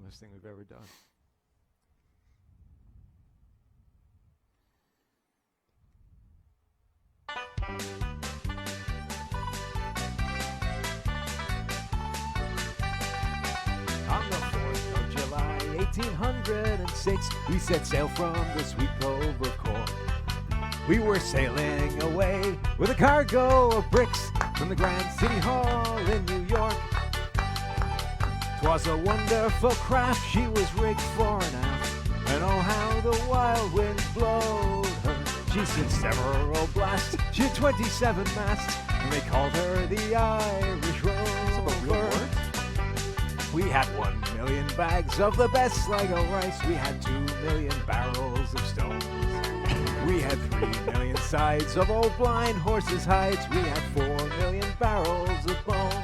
dumbest thing we've ever done. On the 4th of July, 1806, we set sail from the sweet cove of Cork. We were sailing away with a cargo of bricks from the Grand City Hall in New York. 'Twas a wonderful craft, she was rigged fore and aft, and oh how the wild winds blowed her. She sent several blasts, she had 27 masts, and they called her the Irish Rover. We had 1 million bags of the best Sligo rice, we had 2 million barrels of stones. We had 3 million sides of old blind horses' hides. We had 4 million barrels of bones.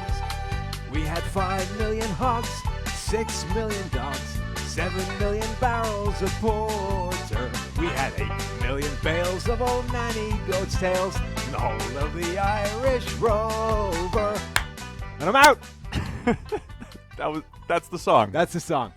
We had 5 million hogs, 6 million dogs, 7 million barrels of porter. We had 8 million bales of old nanny goat's tails, and the whole of the Irish Rover. And I'm out. That's the song. That's the song.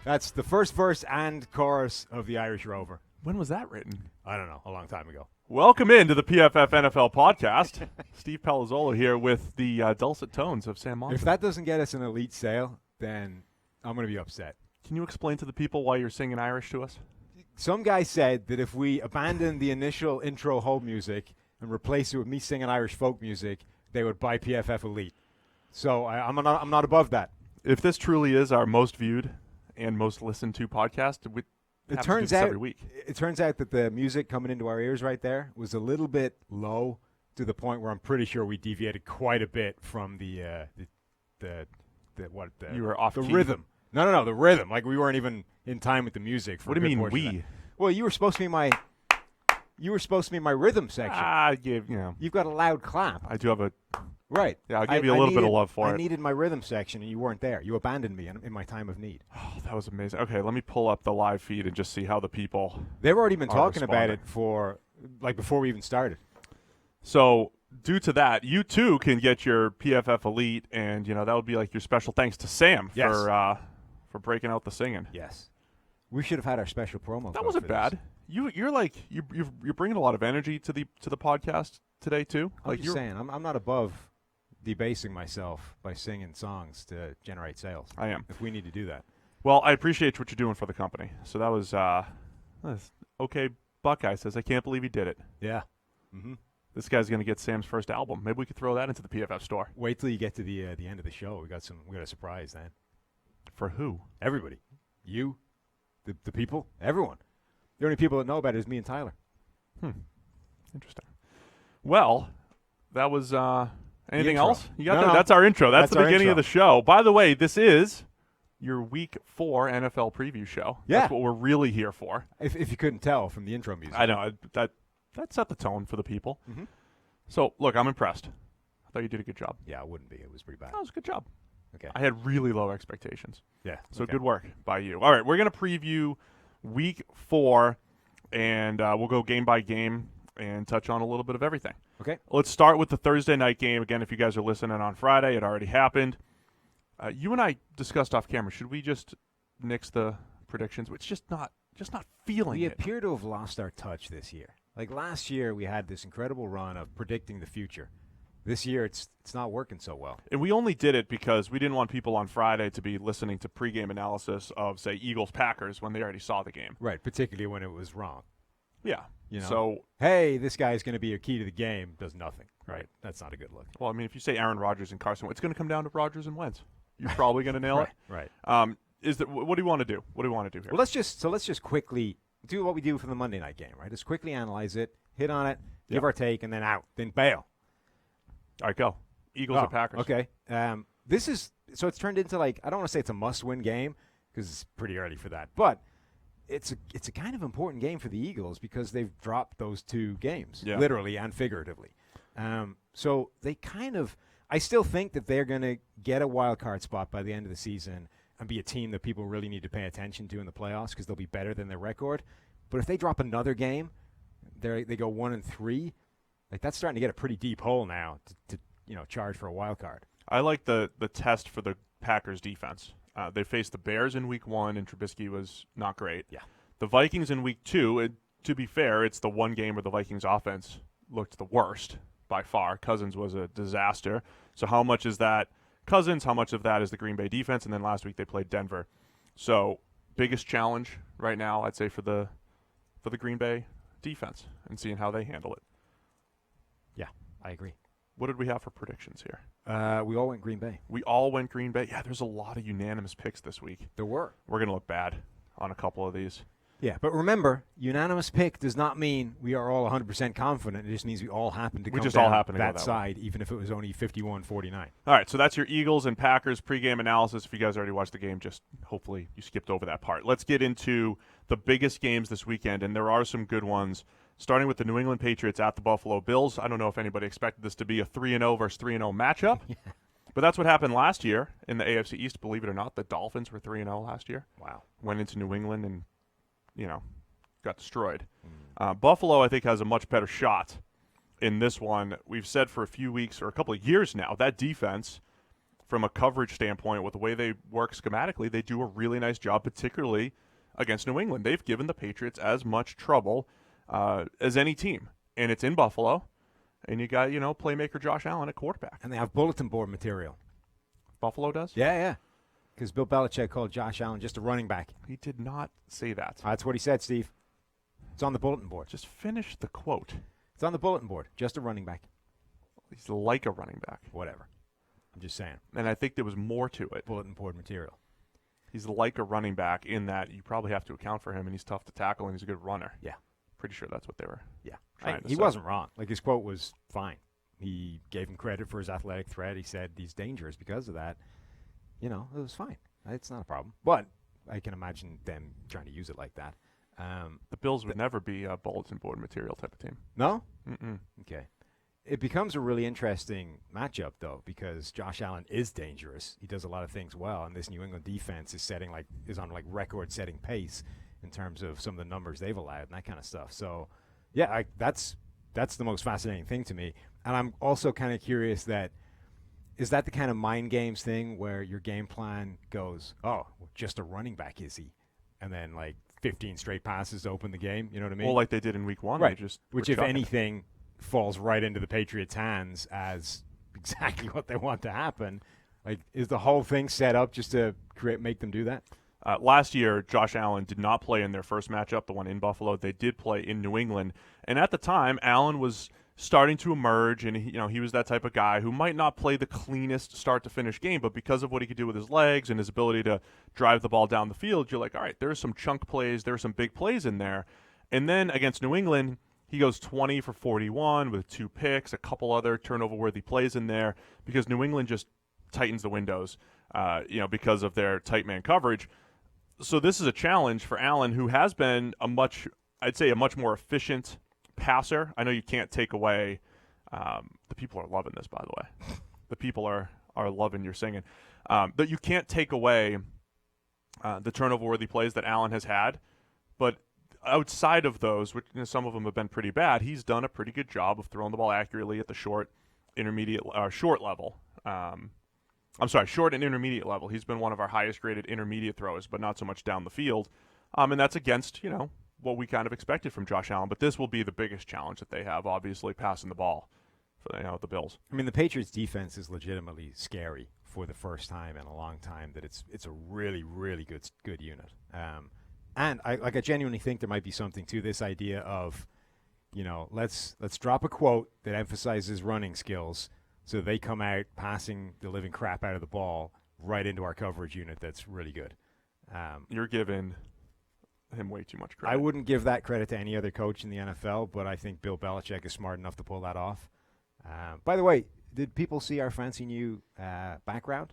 That's the first verse and chorus of the Irish Rover. When was that written? I don't know, a long time ago. Welcome into the PFF NFL podcast. Steve Palazzolo here with the dulcet tones of Sam Monson. If that doesn't get us an elite sale, then I'm going to be upset. Can you explain to the people why you're singing Irish to us? Some guy said that if we abandon the initial intro hold music and replace it with me singing Irish folk music, they would buy PFF Elite. So I'm not above that. If this truly is our most viewed and most listened to podcast, It turns out every week. It turns out that the music coming into our ears right there was a little bit low to the point where I'm pretty sure we deviated quite a bit from the You were off key. rhythm. No, the rhythm. Like we weren't even in time with the music. For What do you a good mean portion of we? that. Well, you were supposed to be my rhythm section. You You've got a loud clap. I do have a. Right. Yeah, I'll give you a little bit of love for it. I needed my rhythm section, and you weren't there. You abandoned me in my time of need. Oh, that was amazing. Okay, let me pull up the live feed and just see how the people. They've already been talking about responding. it for before we even started. So, due to that, you too can get your PFF Elite, and that would be like your special thanks to Sam Yes. for breaking out the singing. Yes. We should have had our special promo. That code wasn't for bad. You're bringing a lot of energy to the podcast today too. I'm just saying, I'm not above debasing myself by singing songs to generate sales. I am. If we need to do that. Well, I appreciate what you're doing for the company. So that was okay. Buckeye says, I can't believe he did it. Yeah. Mm-hmm. This guy's going to get Sam's first album. Maybe we could throw that into the PFF store. Wait till you get to the end of the show. We got a surprise then. For who? Everybody. You, the people, everyone. The only people that know about it is me and Tyler. Interesting. Well, that was anything intro. else? You got No, that? no. That's our intro. That's the our beginning intro. of the show. By the way, this is your Week 4 NFL preview show. Yeah. That's what we're really here for. If you couldn't tell from the intro music. I know. That set the tone for the people. Mm-hmm. So, look, I'm impressed. I thought you did a good job. Yeah, it wouldn't be. It was pretty bad. That was a good job. Okay. I had really low expectations. Yeah. So okay. good work by you. All right, we're going to preview Week 4, and we'll go game by game and touch on a little bit of everything. Okay. Let's start with the Thursday night game. Again, if you guys are listening on Friday, it already happened. You and I discussed off camera. Should we just nix the predictions? It's just not feeling We it. appear to have lost our touch this year. Like last year, we had this incredible run of predicting the future. This year, it's not working so well. And we only did it because we didn't want people on Friday to be listening to pregame analysis of, say, Eagles-Packers when they already saw the game. Right, particularly when it was wrong. Yeah. You know? So, hey, this guy is going to be a key to the game, does nothing. Right. That's not a good look. well, I mean, if you say Aaron Rodgers and Carson, it's going to come down to Rodgers and Wentz. You're probably going to nail Right, it. right. What do you want to do? What do you want to do here? Well, let's just quickly do what we do for the Monday night game, right? Just quickly analyze it, hit on it, give Yep. our take, and then out. Then bail. All right, go. Eagles or Packers. Okay. This is so it's turned into like I don't want to say it's a must-win game because it's pretty early for that, but it's a kind of important game for the Eagles because they've dropped those two games, literally and figuratively. So they kind of I still think that they're going to get a wild card spot by the end of the season and be a team that people really need to pay attention to in the playoffs because they'll be better than their record. But if they drop another game, they go 1-3. Like that's starting to get a pretty deep hole now to charge for a wild card. I like the test for the Packers defense. They faced the Bears in week 1, and Trubisky was not great. Yeah. The Vikings in week 2, to be fair, it's the one game where the Vikings offense looked the worst by far. Cousins was a disaster. So how much is that Cousins? How much of that is the Green Bay defense? And then last week they played Denver. So biggest challenge right now, I'd say, for the Green Bay defense and seeing how they handle it. Yeah, I agree. What did we have for predictions here? We all went Green Bay. We all went Green Bay. Yeah, there's a lot of unanimous picks this week. There were. We're going to look bad on a couple of these. Yeah, but remember, unanimous pick does not mean we are all 100% confident. It just means we all happen to come down that side, even if it was only 51-49. All right, so that's your Eagles and Packers pregame analysis. If you guys already watched the game, just hopefully you skipped over that part. Let's get into the biggest games this weekend, and there are some good ones, starting with the New England Patriots at the Buffalo Bills. I don't know if anybody expected this to be a 3-0 versus 3-0 matchup, but that's what happened last year in the AFC East, believe it or not. The Dolphins were 3-0 last year. Wow. Went into New England and got destroyed. Buffalo, I think, has a much better shot in this one. We've said for a few weeks or a couple of years now, that defense, from a coverage standpoint, with the way they work schematically, they do a really nice job, particularly against New England. They've given the Patriots as much trouble as any team, and it's in Buffalo, and you got, playmaker Josh Allen at quarterback. And they have bulletin board material. Buffalo does? Yeah. Because Bill Belichick called Josh Allen just a running back. He did not say that. That's what he said, Steve. It's on the bulletin board. Just finish the quote. It's on the bulletin board. Just a running back. He's like a running back. Whatever. I'm just saying. And I think there was more to it. Bulletin board material. He's like a running back in that you probably have to account for him, and he's tough to tackle, and he's a good runner. Yeah. Pretty sure that's what they were Yeah. He wasn't wrong. Like, his quote was fine. He gave him credit for his athletic threat. He said he's dangerous because of that. It was fine. It's not a problem. But I can imagine them trying to use it like that. The Bills would never be a bulletin board material type of team. No? Mm-mm. Okay. It becomes a really interesting matchup, though, because Josh Allen is dangerous. He does a lot of things well, and this New England defense is on record-setting pace in terms of some of the numbers they've allowed and that kind of stuff. So, yeah, that's the most fascinating thing to me. And I'm also kind of curious is that the kind of mind games thing where your game plan goes, just a running back, is he? And then, 15 straight passes to open the game, you know what I mean? Well, like they did in week 1. Right, they just which, if anything, falls right into the Patriots' hands as exactly what they want to happen. Is the whole thing set up just to make them do that? Last year, Josh Allen did not play in their first matchup, the one in Buffalo. They did play in New England. And at the time, Allen was starting to emerge, and he was that type of guy who might not play the cleanest start-to-finish game, but because of what he could do with his legs and his ability to drive the ball down the field, you're like, all right, there's some chunk plays, there's some big plays in there. And then against New England, he goes 20 for 41 with 2 picks, a couple other turnover-worthy plays in there, because New England just tightens the windows, because of their tight man coverage. So this is a challenge for Allen, who has been a much more efficient passer. I know you can't take away the people are loving this, by the way. The people are loving your singing. That you can't take away the turnover-worthy plays that Allen has had, but outside of those, which some of them have been pretty bad, he's done a pretty good job of throwing the ball accurately at the short and intermediate level. He's been one of our highest-graded intermediate throwers, but not so much down the field. And that's against, what we kind of expected from Josh Allen. But this will be the biggest challenge that they have, obviously, passing the ball for the Bills. I mean, the Patriots' defense is legitimately scary for the first time in a long time. That it's a really, really good unit. And I genuinely think there might be something to this idea of, let's drop a quote that emphasizes running skills, so they come out passing the living crap out of the ball right into our coverage unit. That's really good. You're giving him way too much credit. I wouldn't give that credit to any other coach in the NFL, but I think Bill Belichick is smart enough to pull that off. By the way, did people see our fancy new background?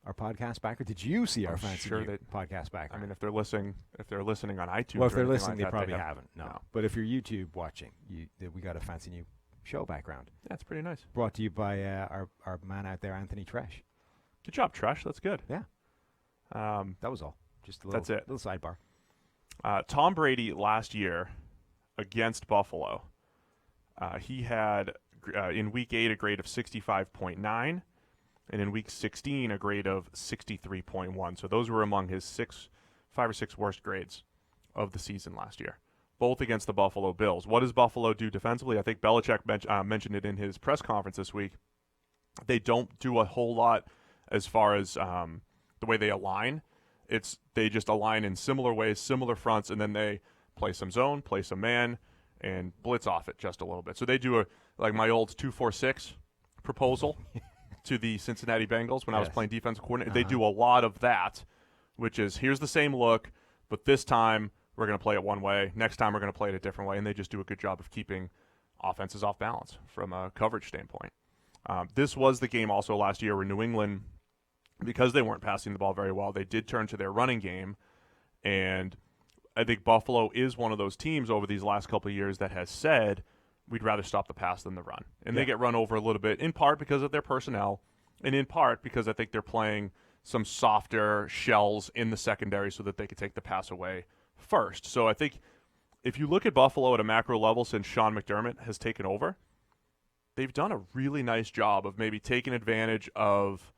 Our podcast background? Did you see our fancy new podcast background? I mean, if they're listening on iTunes, well, if they're listening, they probably haven't. No. But if you're YouTube watching, we got a fancy new show background. Yeah, it's pretty nice. Brought to you by our man out there, Anthony Tresh. Good job, Tresh. That's good. Yeah. That was all. Just a little. That's it. Little sidebar. Tom Brady last year against Buffalo, he had in Week 8 a grade of 65.9. and in Week 16 a grade of 63.1. So those were among his 5 or 6 worst grades of the season last year, both against the Buffalo Bills. What does Buffalo do defensively? I think Belichick mentioned it in his press conference this week. They don't do a whole lot as far as the way they align. They just align in similar ways, similar fronts, and then they play some zone, play some man, and blitz off it just a little bit. So they do like my old 2-4-6 proposal to the Cincinnati Bengals when I was playing defensive coordinator. They do a lot of that, which is here's the same look, but this time we're going to play it one way. Next time we're going to play it a different way, and they just do a good job of keeping offenses off balance from a coverage standpoint. This was the game also last year where New England, because they weren't passing the ball very well, they did turn to their running game, and I think Buffalo is one of those teams over these last couple of years that has said we'd rather stop the pass than the run. And they get run over a little bit, in part because of their personnel, and in part because I think they're playing some softer shells in the secondary so that they could take the pass away first. So I think if you look at Buffalo at a macro level since Sean McDermott has taken over, they've done a really nice job of maybe taking advantage of,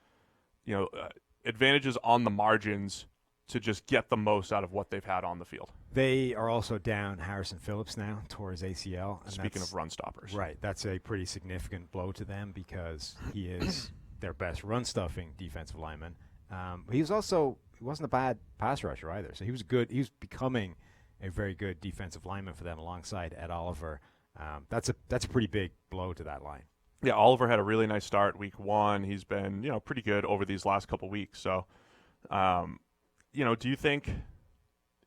advantages on the margins to just get the most out of what they've had on the field. They are also down Harrison Phillips now, tore his ACL. And Speaking of run stoppers. Right. That's a pretty significant blow to them because he is their best run-stuffing defensive lineman. But he wasn't a bad pass rusher either. So he was becoming a very good defensive lineman for them alongside Ed Oliver. That's a pretty big blow to that line. Yeah, Oliver had a really nice start week 1. He's been, pretty good over these last couple weeks. So, do you think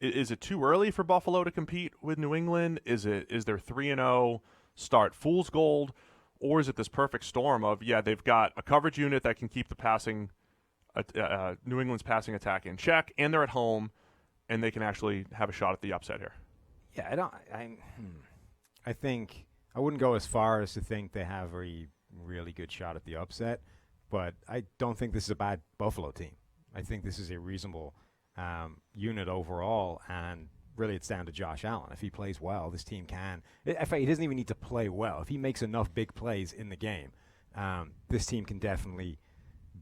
is it too early for Buffalo to compete with New England? Is their 3-0 start fool's gold, or is it this perfect storm of they've got a coverage unit that can keep the passing New England's passing attack in check, and they're at home, and they can actually have a shot at the upset here? Yeah, I think I wouldn't go as far as to think they have a really good shot at the upset, but I don't think this is a bad Buffalo team. I think this is a reasonable unit overall, and really it's down to Josh Allen. If he plays well, this team can. In fact, he doesn't even need to play well. If he makes enough big plays in the game, this team can definitely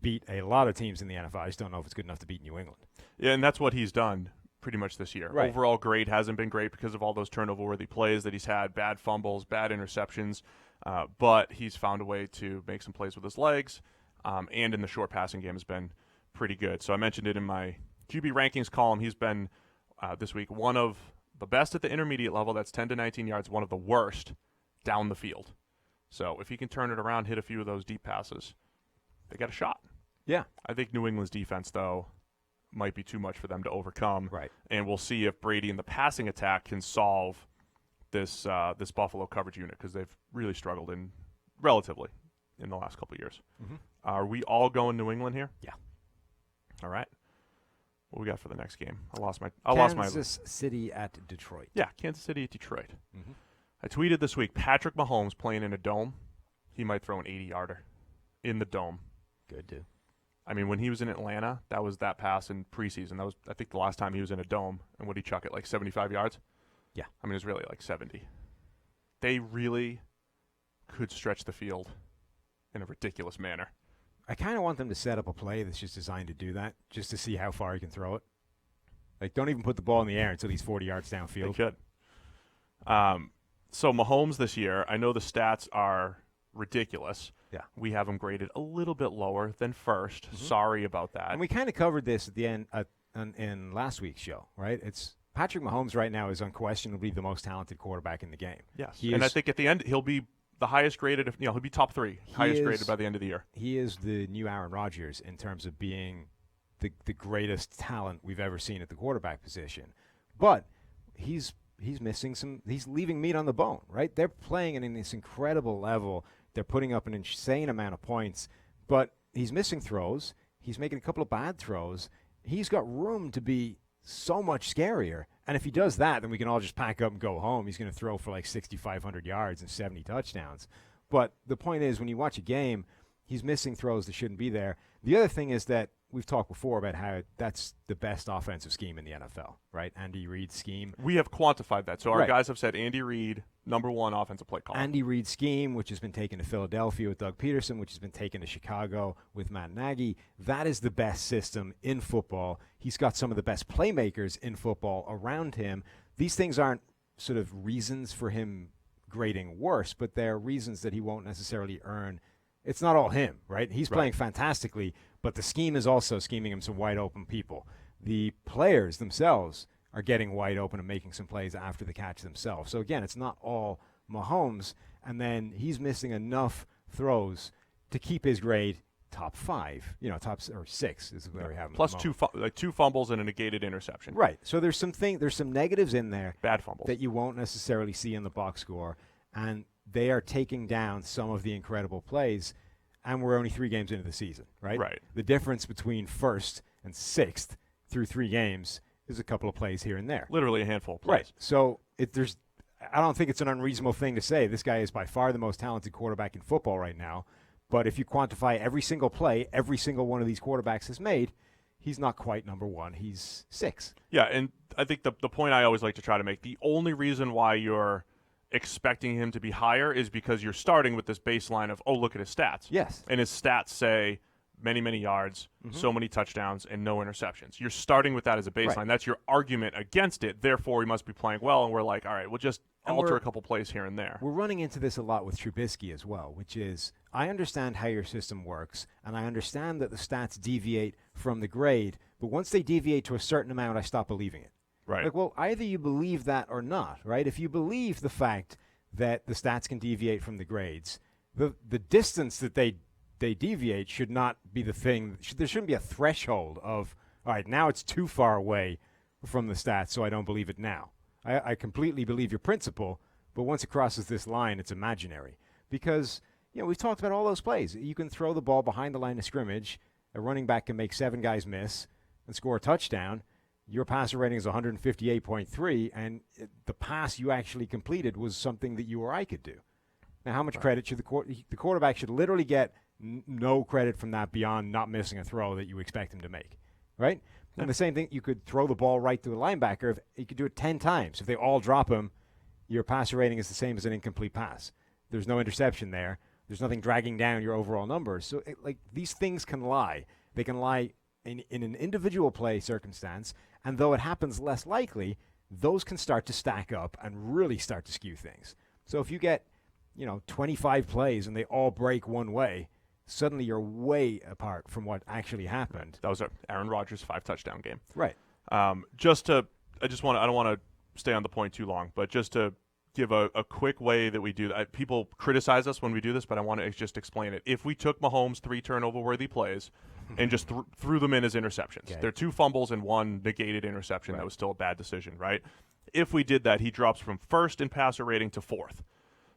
beat a lot of teams in the NFL. I just don't know if it's good enough to beat New England. Yeah, and that's what he's done pretty much this year. Right. Overall grade hasn't been great because of all those turnover-worthy plays that he's had, bad fumbles, bad interceptions, but he's found a way to make some plays with his legs, and in the short passing game has been pretty good. So I mentioned it in my QB rankings column. He's been, this week, one of the best at the intermediate level. That's 10 to 19 yards, one of the worst down the field. So if he can turn it around, hit a few of those deep passes, they got a shot. Yeah. I think New England's defense, though, might be too much for them to overcome. Right. And we'll see if Brady in the passing attack can solve this Buffalo coverage unit, because they've really struggled relatively in the last couple of years. Mm-hmm. Are we all going New England here? Yeah. All right. What we got for the next game? Kansas City at Detroit. Yeah, Kansas City at Detroit. Mm-hmm. I tweeted this week, Patrick Mahomes playing in a dome, he might throw an 80-yarder in the dome. Good, dude. I mean, when he was in Atlanta, that was that pass in preseason. That was, I think, the last time he was in a dome. And would he chuck it, like 75 yards? Yeah. I mean, it was really like 70. They really could stretch the field in a ridiculous manner. I kind of want them to set up a play that's just designed to do that, just to see how far he can throw it. Like, don't even put the ball in the air until he's 40 yards downfield. They could. So Mahomes this year, I know the stats are ridiculous. Yeah. We have him graded a little bit lower than first. Mm-hmm. Sorry about that. And we kind of covered this at the end in last week's show, right? It's Patrick Mahomes right now is unquestionably the most talented quarterback in the game. Yes. I think at the end he'll be the highest graded, he'll be top 3, highest graded by the end of the year. He is the new Aaron Rodgers in terms of being the greatest talent we've ever seen at the quarterback position. But he's leaving meat on the bone, right? They're playing at this incredible level. They're putting up an insane amount of points, but he's missing throws. He's making a couple of bad throws. He's got room to be so much scarier. And if he does that, then we can all just pack up and go home. He's going to throw for like 6,500 yards and 70 touchdowns. But the point is, when you watch a game, he's missing throws that shouldn't be there. The other thing is that we've talked before about how that's the best offensive scheme in the NFL, right? Andy Reid's scheme. We have quantified that. So our guys have said Andy Reid number one offensive play caller. Andy Reid's scheme, which has been taken to Philadelphia with Doug Peterson, which has been taken to Chicago with Matt Nagy, that is the best system in football. He's got some of the best playmakers in football around him. These things aren't sort of reasons for him grading worse, but they're reasons that he won't necessarily earn. It's not all him, right? He's playing fantastically, but the scheme is also scheming him some wide open people. The players themselves are getting wide open and making some plays after the catch themselves. So again, it's not all Mahomes, and then he's missing enough throws to keep his grade top 5, top or 6 is where we have him. Plus two fumbles and a negated interception. Right. So there's some negatives in there. Bad fumbles that you won't necessarily see in the box score, and they are taking down some of the incredible plays. And we're only 3 games into the season, right? Right. The difference between 1st and 6th through 3 games is a couple of plays here and there. Literally a handful of plays. Right. So I don't think it's an unreasonable thing to say this guy is by far the most talented quarterback in football right now. But if you quantify every single play every single one of these quarterbacks has made, he's not quite number 1. He's 6. Yeah, and I think the point I always like to try to make, the only reason why you're expecting him to be higher is because you're starting with this baseline of, oh, look at his stats. Yes. And his stats say many yards, so many touchdowns, and no interceptions. You're starting with that as a baseline. Right. That's your argument against it. Therefore, he must be playing well, and we're like, all right, we'll just alter a couple plays here and there. We're running into this a lot with Trubisky as well, which is I understand how your system works, and I understand that the stats deviate from the grade, but once they deviate to a certain amount, I stop believing it. Right. Like, well, either you believe that or not, right? If you believe the fact that the stats can deviate from the grades, the distance that they deviate should not be the thing. There shouldn't be a threshold of, all right, now it's too far away from the stats, so I don't believe it now. I completely believe your principle, but once it crosses this line, it's imaginary. Because, we've talked about all those plays. You can throw the ball behind the line of scrimmage, a running back can make 7 guys miss and score a touchdown. Your passer rating is 158.3, and the pass you actually completed was something that you or I could do. Now, how much credit should the quarterback should literally get no credit from that beyond not missing a throw that you expect him to make, right? And the same thing, you could throw the ball right to a linebacker. If you could do it 10 times. If they all drop him, your passer rating is the same as an incomplete pass. There's no interception there. There's nothing dragging down your overall numbers. So, these things can lie. They can lie in an individual play circumstance, and though it happens less likely, those can start to stack up and really start to skew things. So if you get, 25 plays and they all break one way, suddenly you're way apart from what actually happened. That was Aaron Rodgers' 5-touchdown game. Right. I don't want to stay on the point too long, but just to give a quick way that we do that. People criticize us when we do this, but I want to just explain it. If we took Mahomes' 3 turnover-worthy plays and just threw them in as interceptions, okay. There are 2 fumbles and 1 negated interception. Right. That was still a bad decision, right? If we did that, he drops from 1st in passer rating to 4th.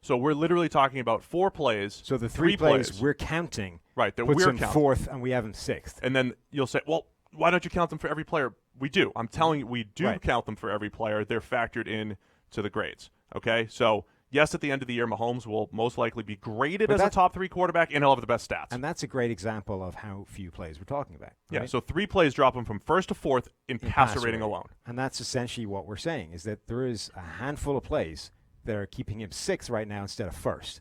So we're literally talking about 4 plays. So the 3 plays we're counting, right? That puts we're him counting 4th, and we have him 6th. And then you'll say, well, why don't you count them for every player? We do. I'm telling you, we do count them for every player. They're factored in to the grades. Okay, so yes, at the end of the year, Mahomes will most likely be graded as a top 3 quarterback, and he'll have the best stats. And that's a great example of how few plays we're talking about. Right? Yeah, so 3 plays drop him from 1st to 4th in passer rating alone. And that's essentially what we're saying, is that there is a handful of plays that are keeping him 6th right now instead of 1st.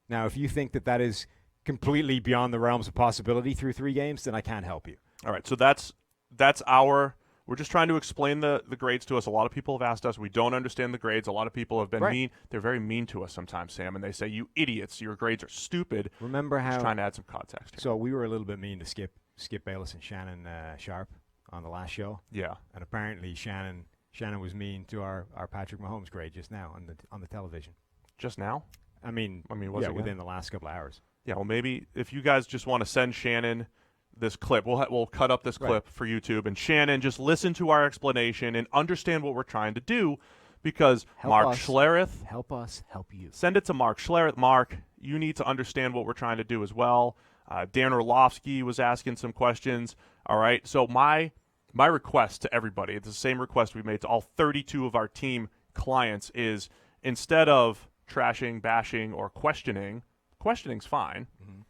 Now, if you think that is completely beyond the realms of possibility through 3 games, then I can't help you. All right, so that's our – we're just trying to explain the grades to us. A lot of people have asked us. We don't understand the grades. A lot of people have been mean. They're very mean to us sometimes, Sam, and they say, you idiots, your grades are stupid. Remember how – just trying to add some context here. So we were a little bit mean to Skip Bayless and Shannon Sharp on the last show. Yeah. And apparently Shannon was mean to our Patrick Mahomes grade just now on the television. Just now? I mean, was it within the last couple of hours. Yeah, well, maybe if you guys just want to send Shannon this clip, we'll cut up this clip for YouTube, and Shannon, just listen to our explanation and understand what we're trying to do, because Mark Schlereth, help us help you. Send it to Mark Schlereth. Mark, you need to understand what we're trying to do as well. Dan Orlovsky was asking some questions. All right, so my request to everybody, it's the same request we made to all 32 of our team clients, is instead of trashing, bashing, or questioning's fine. Mm-hmm.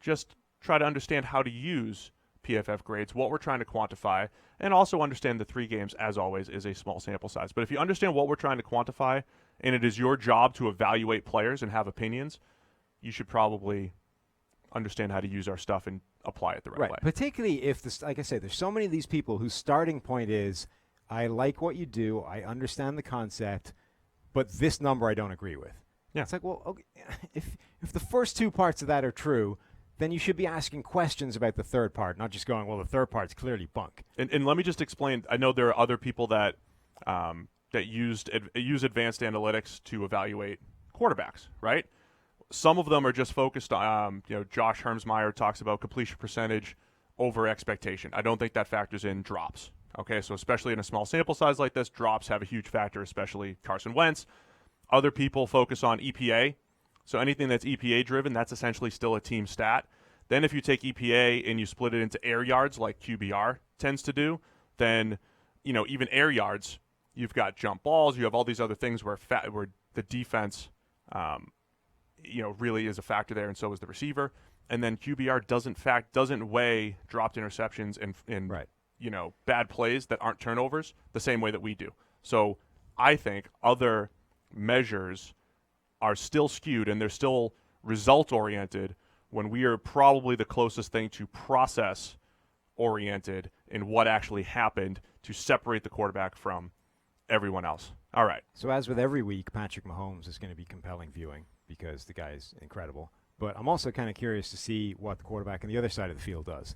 Just try to understand how to use PFF grades, what we're trying to quantify, and also understand the 3 games, as always, is a small sample size. But if you understand what we're trying to quantify, and it is your job to evaluate players and have opinions, you should probably understand how to use our stuff and apply it the right way. Particularly if, like I say, there's so many of these people whose starting point is, I like what you do, I understand the concept, but this number I don't agree with. Yeah. It's like, well, okay, if the first 2 parts of that are true, then you should be asking questions about the third part, not just going, well, the third part's clearly bunk. And let me just explain. I know there are other people that use advanced analytics to evaluate quarterbacks, right? Some of them are just focused on, Josh Hermsmeyer talks about completion percentage over expectation. I don't think that factors in drops. Okay, so especially in a small sample size like this, drops have a huge factor, especially Carson Wentz. Other people focus on EPA. So anything that's EPA driven, that's essentially still a team stat. Then if you take EPA and you split it into air yards like QBR tends to do, then, even air yards, you've got jump balls, you have all these other things where the defense, really is a factor there, and so is the receiver. And then QBR doesn't weigh dropped interceptions and right. Bad plays that aren't turnovers the same way that we do. So I think other measures are still skewed and they're still result-oriented when we are probably the closest thing to process-oriented in what actually happened to separate the quarterback from everyone else. All right. So as with every week, Patrick Mahomes is going to be compelling viewing because the guy is incredible. But I'm also kind of curious to see what the quarterback on the other side of the field does.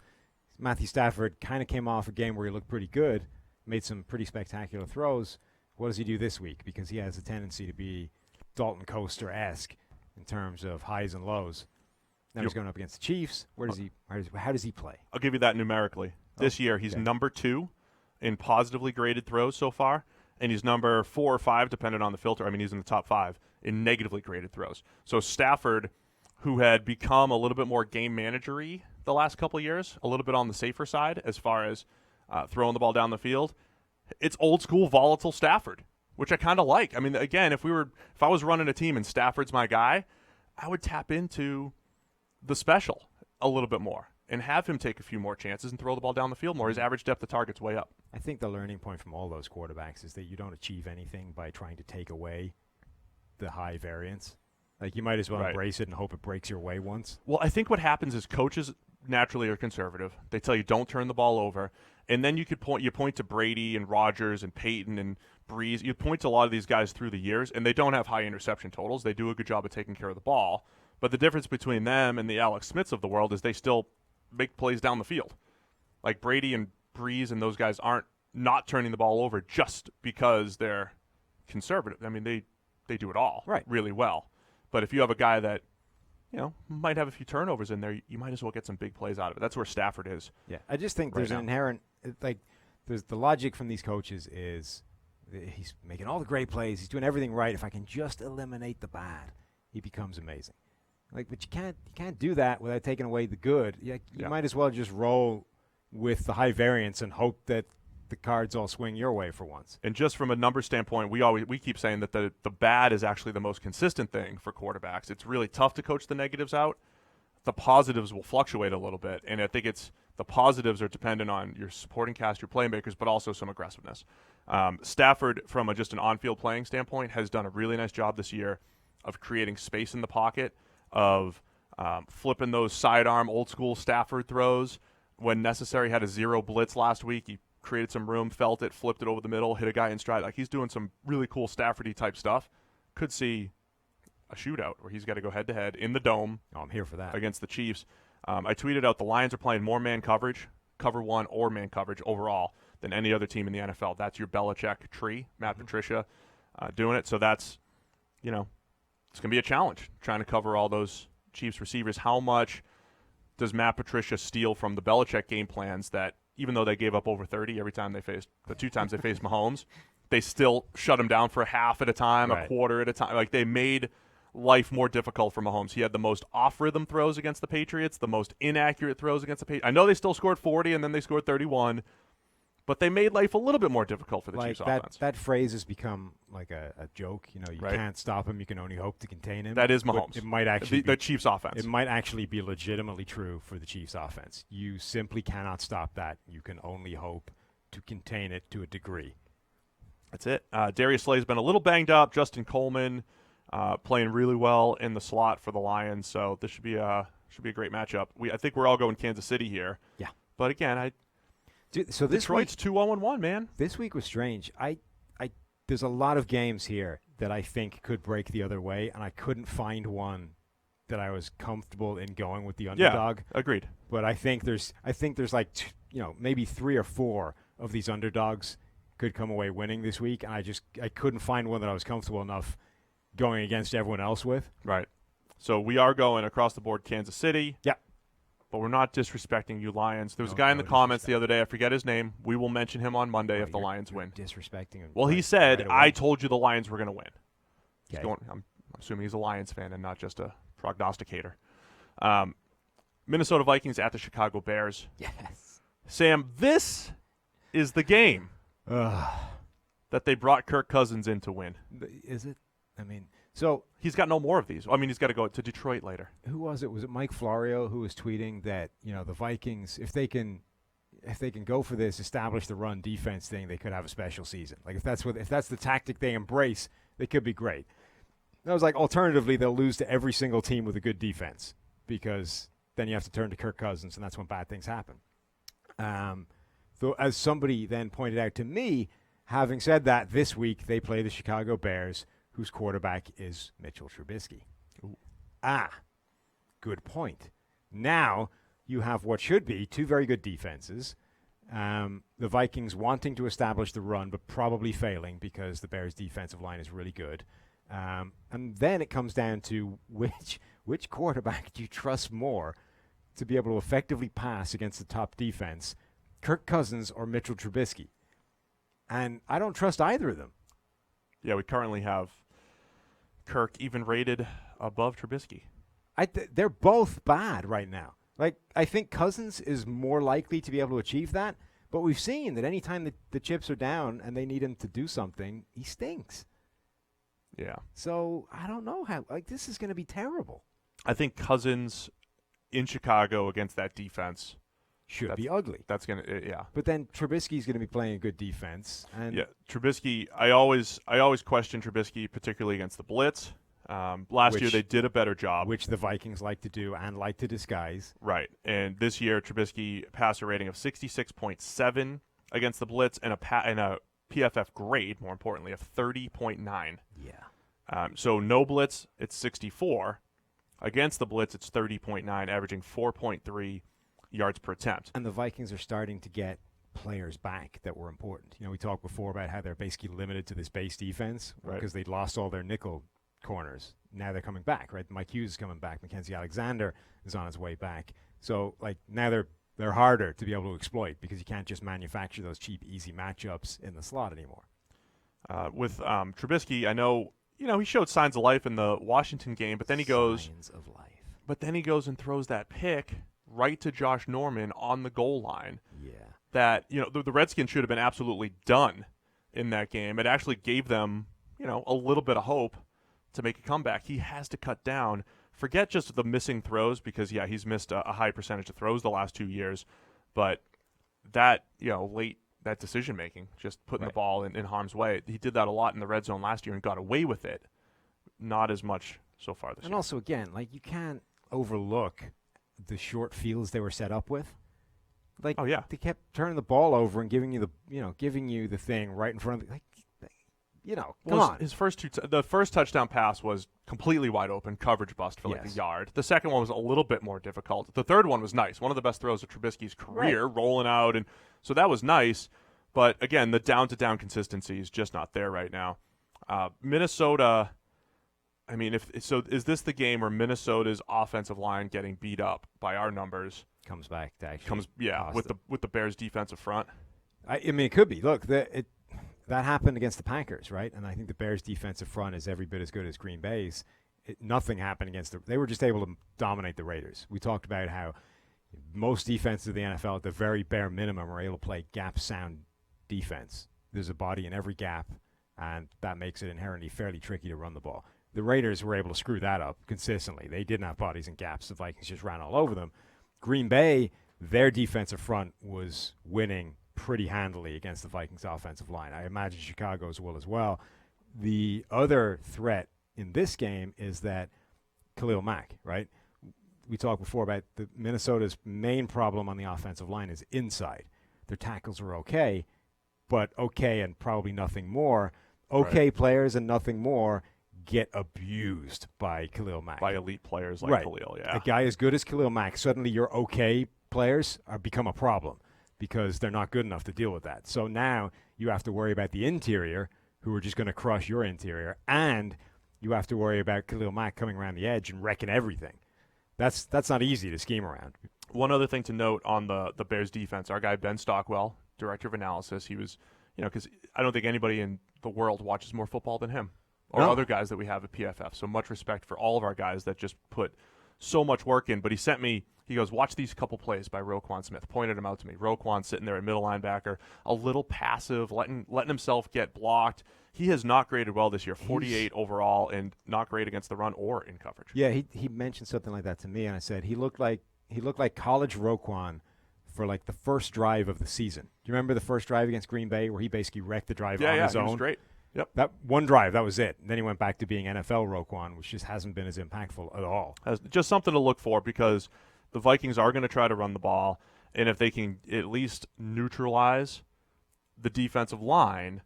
Matthew Stafford kind of came off a game where he looked pretty good, made some pretty spectacular throws. What does he do this week? Because he has a tendency to be Dalton Coaster-esque in terms of highs and lows. Now he's going up against the Chiefs. How does he play? I'll give you that numerically. This year, he's number 2 in positively graded throws so far, and he's number 4 or 5, depending on the filter. I mean, he's in the top 5 in negatively graded throws. So Stafford, who had become a little bit more game managery the last couple of years, a little bit on the safer side as far as throwing the ball down the field, it's old school volatile Stafford, which I kind of like. I mean, again, if I was running a team and Stafford's my guy, I would tap into the special a little bit more and have him take a few more chances and throw the ball down the field more. His average depth of target's way up. I think the learning point from all those quarterbacks is that you don't achieve anything by trying to take away the high variance. Like, you might as well embrace it and hope it breaks your way once. Well, I think what happens is coaches naturally are conservative. They tell you don't turn the ball over. And then you point to Brady and Rodgers and Peyton and Breeze. You point to a lot of these guys through the years, and they don't have high interception totals. They do a good job of taking care of the ball. But the difference between them and the Alex Smiths of the world is they still make plays down the field. Like Brady and Breeze and those guys aren't not turning the ball over just because they're conservative. I mean, they do it all really well. But if you have a guy that, might have a few turnovers in there, you might as well get some big plays out of it. That's where Stafford is. Yeah, I just think there's an inherent, there's the logic from these coaches is he's making all the great plays. He's doing everything right. If I can just eliminate the bad, he becomes amazing. But you can't do that without taking away the good. You might as well just roll with the high variance and hope that the cards all swing your way for once. And just from a number standpoint, we keep saying that the bad is actually the most consistent thing for quarterbacks. It's really tough to coach the negatives out. The positives will fluctuate a little bit, and I think the positives are dependent on your supporting cast, your playmakers, but also some aggressiveness. Stafford, from just an on-field playing standpoint, has done a really nice job this year of creating space in the pocket, of flipping those sidearm old-school Stafford throws when necessary. Had a 0 blitz last week. He created some room, felt it, flipped it over the middle, hit a guy in stride. Like, he's doing some really cool Staffordy type stuff. Could see a shootout where he's got to go head-to-head in the dome. Oh, I'm here for that. Against the Chiefs. I tweeted out the Lions are playing more man coverage, cover one or man coverage overall, than any other team in the NFL. That's your Belichick tree, Matt Patricia doing it. So that's, it's going to be a challenge trying to cover all those Chiefs receivers. How much does Matt Patricia steal from the Belichick game plans that, even though they gave up over 30 every time the 2 times they faced Mahomes, they still shut him down for a half at a time, a quarter at a time. Like, they made life more difficult for Mahomes. He had the most off-rhythm throws against the Patriots, the most inaccurate throws against the Patriots. I know they still scored 40 and then they scored 31, but they made life a little bit more difficult for the like Chiefs offense. that phrase has become like a joke. You Right. can't stop him. You can only hope to contain him. That is But Mahomes. It might actually the Chiefs offense. It might actually be legitimately true for the Chiefs offense. You simply cannot stop that. You can only hope to contain it to a degree. That's it. Darius Slay's been a little banged up. Justin Coleman playing really well in the slot for the Lions. So this should be a great matchup. I think we're all going Kansas City here. Yeah. But again, So this Detroit's 2-0-1, man. This week was strange. There's a lot of games here that I think could break the other way, and I couldn't find one that I was comfortable in going with the underdog. Yeah, agreed. But I think there's like maybe 3 or 4 of these underdogs could come away winning this week, and I couldn't find one that I was comfortable enough going against everyone else with. Right. So we are going across the board Kansas City. Yeah. But we're not disrespecting you Lions. There was No, a guy in no the comments the disrespect. other day. I forget his name. We will mention him on Monday if the You're Lions win. Disrespecting him. Well, he right- said, right away. I told you the Lions were going to win. He's Okay. I'm assuming he's a Lions fan and not just a prognosticator. Minnesota Vikings at the Chicago Bears. Yes. Sam, this is the game Ugh. that they brought Kirk Cousins in to win. Is it? I mean, so He's got no more of these. I mean, he's got to go to Detroit later. who was it? Was it Mike Florio who was tweeting that the Vikings, if they can go for this establish the run defense thing, they could have a special season. Like if that's the tactic they embrace, they could be great. And I was like, alternatively, they'll lose to every single team with a good defense because then you have to turn to Kirk Cousins, and that's when bad things happen. Though, as somebody then pointed out to me, having said that, this week they play the Chicago Bears, whose quarterback is Mitchell Trubisky. Ooh. Good point. Now you have what should be 2 very good defenses. The Vikings wanting to establish the run, but probably failing because the Bears' defensive line is really good. And then it comes down to which quarterback do you trust more to be able to effectively pass against the top defense, Kirk Cousins or Mitchell Trubisky? And I don't trust either of them. Yeah, we currently have Kirk even rated above Trubisky. They're both bad right now. Like, I think Cousins is more likely to be able to achieve that, but we've seen that anytime the chips are down and they need him to do something, he stinks. Yeah. So I don't know how. Like, this is going to be terrible. I think Cousins in Chicago against that defense Should be ugly. That's going to yeah. But then Trubisky's going to be playing a good defense. And Yeah, Trubisky, I always question Trubisky, particularly against the blitz. Last year they did a better job. which the Vikings like to do and like to disguise. Right. And this year Trubisky passer rating of 66.7 against the blitz and a PFF grade, more importantly, of 30.9. Yeah. So no blitz, it's 64. Against the blitz, it's 30.9, averaging 4.3 yards per attempt. And the Vikings are starting to get players back that were important. We talked before about how they're basically limited to this base defense Right. because they'd lost all their nickel corners. Now they're coming back, right? Mike Hughes is coming back. Mackenzie Alexander is on his way back. So, now they're harder to be able to exploit because you can't just manufacture those cheap, easy matchups in the slot anymore. With Trubisky, I know, he showed signs of life in the Washington game, but then he goes Signs of life. But then he goes and throws that pick right to Josh Norman on the goal line. Yeah. That, the Redskins should have been absolutely done in that game. It actually gave them, a little bit of hope to make a comeback. He has to cut down. Forget just the missing throws because, yeah, he's missed a high percentage of throws the last 2 years. But that, late, that decision-making, just putting the ball in harm's way, he did that a lot in the red zone last year and got away with it. Not as much so far this year. And also, again, you can't overlook the short fields they were set up with. Oh, yeah. They kept turning the ball over and giving you the thing right in front of you. Come on. His first the first touchdown pass was completely wide open, coverage bust for a yard. The second one was a little bit more difficult. The third one was nice. One of the best throws of Trubisky's career, rolling out, and so that was nice. But again, the down-to-down consistency is just not there right now. Minnesota, I mean, is this the game where Minnesota's offensive line getting beat up by our numbers Comes back to actually with the Bears' defensive front? I mean, it could be. Look, that happened against the Packers, right? And I think the Bears' defensive front is every bit as good as Green Bay's. Nothing happened against they were just able to dominate the Raiders. We talked about how most defenses of the NFL, at the very bare minimum, are able to play gap sound defense. There's a body in every gap, and that makes it inherently fairly tricky to run the ball. The Raiders were able to screw that up consistently. They didn't have bodies and gaps. The Vikings just ran all over them. Green Bay, their defensive front was winning pretty handily against the Vikings offensive line. I imagine Chicago's will as well. The other threat in this game is that Khalil Mack, right? We talked before about the Minnesota's main problem on the offensive line is inside. Their tackles are okay, but okay and probably nothing more. Okay players and nothing more get abused by Khalil Mack. By elite players like Khalil, yeah. A guy as good as Khalil Mack, suddenly your okay players become a problem because they're not good enough to deal with that. So now you have to worry about the interior, who are just going to crush your interior, and you have to worry about Khalil Mack coming around the edge and wrecking everything. That's not easy to scheme around. One other thing to note on the Bears defense, our guy Ben Stockwell, director of analysis, he was, because I don't think anybody in the world watches more football than him or other guys that we have at PFF. So much respect for all of our guys that just put so much work in. But he sent me, he goes, watch these couple plays by Roquan Smith. Pointed them out to me. Roquan sitting there at middle linebacker, a little passive, letting himself get blocked. He has not graded well this year, 48 overall, and not great against the run or in coverage. Yeah, he mentioned something like that to me, and I said he looked like college Roquan for like the first drive of the season. Do you remember the first drive against Green Bay where he basically wrecked the drive on his own? Yeah, he was great. Yep. That one drive, that was it. And then he went back to being NFL Roquan, which just hasn't been as impactful at all. Just something to look for because the Vikings are going to try to run the ball, and if they can at least neutralize the defensive line,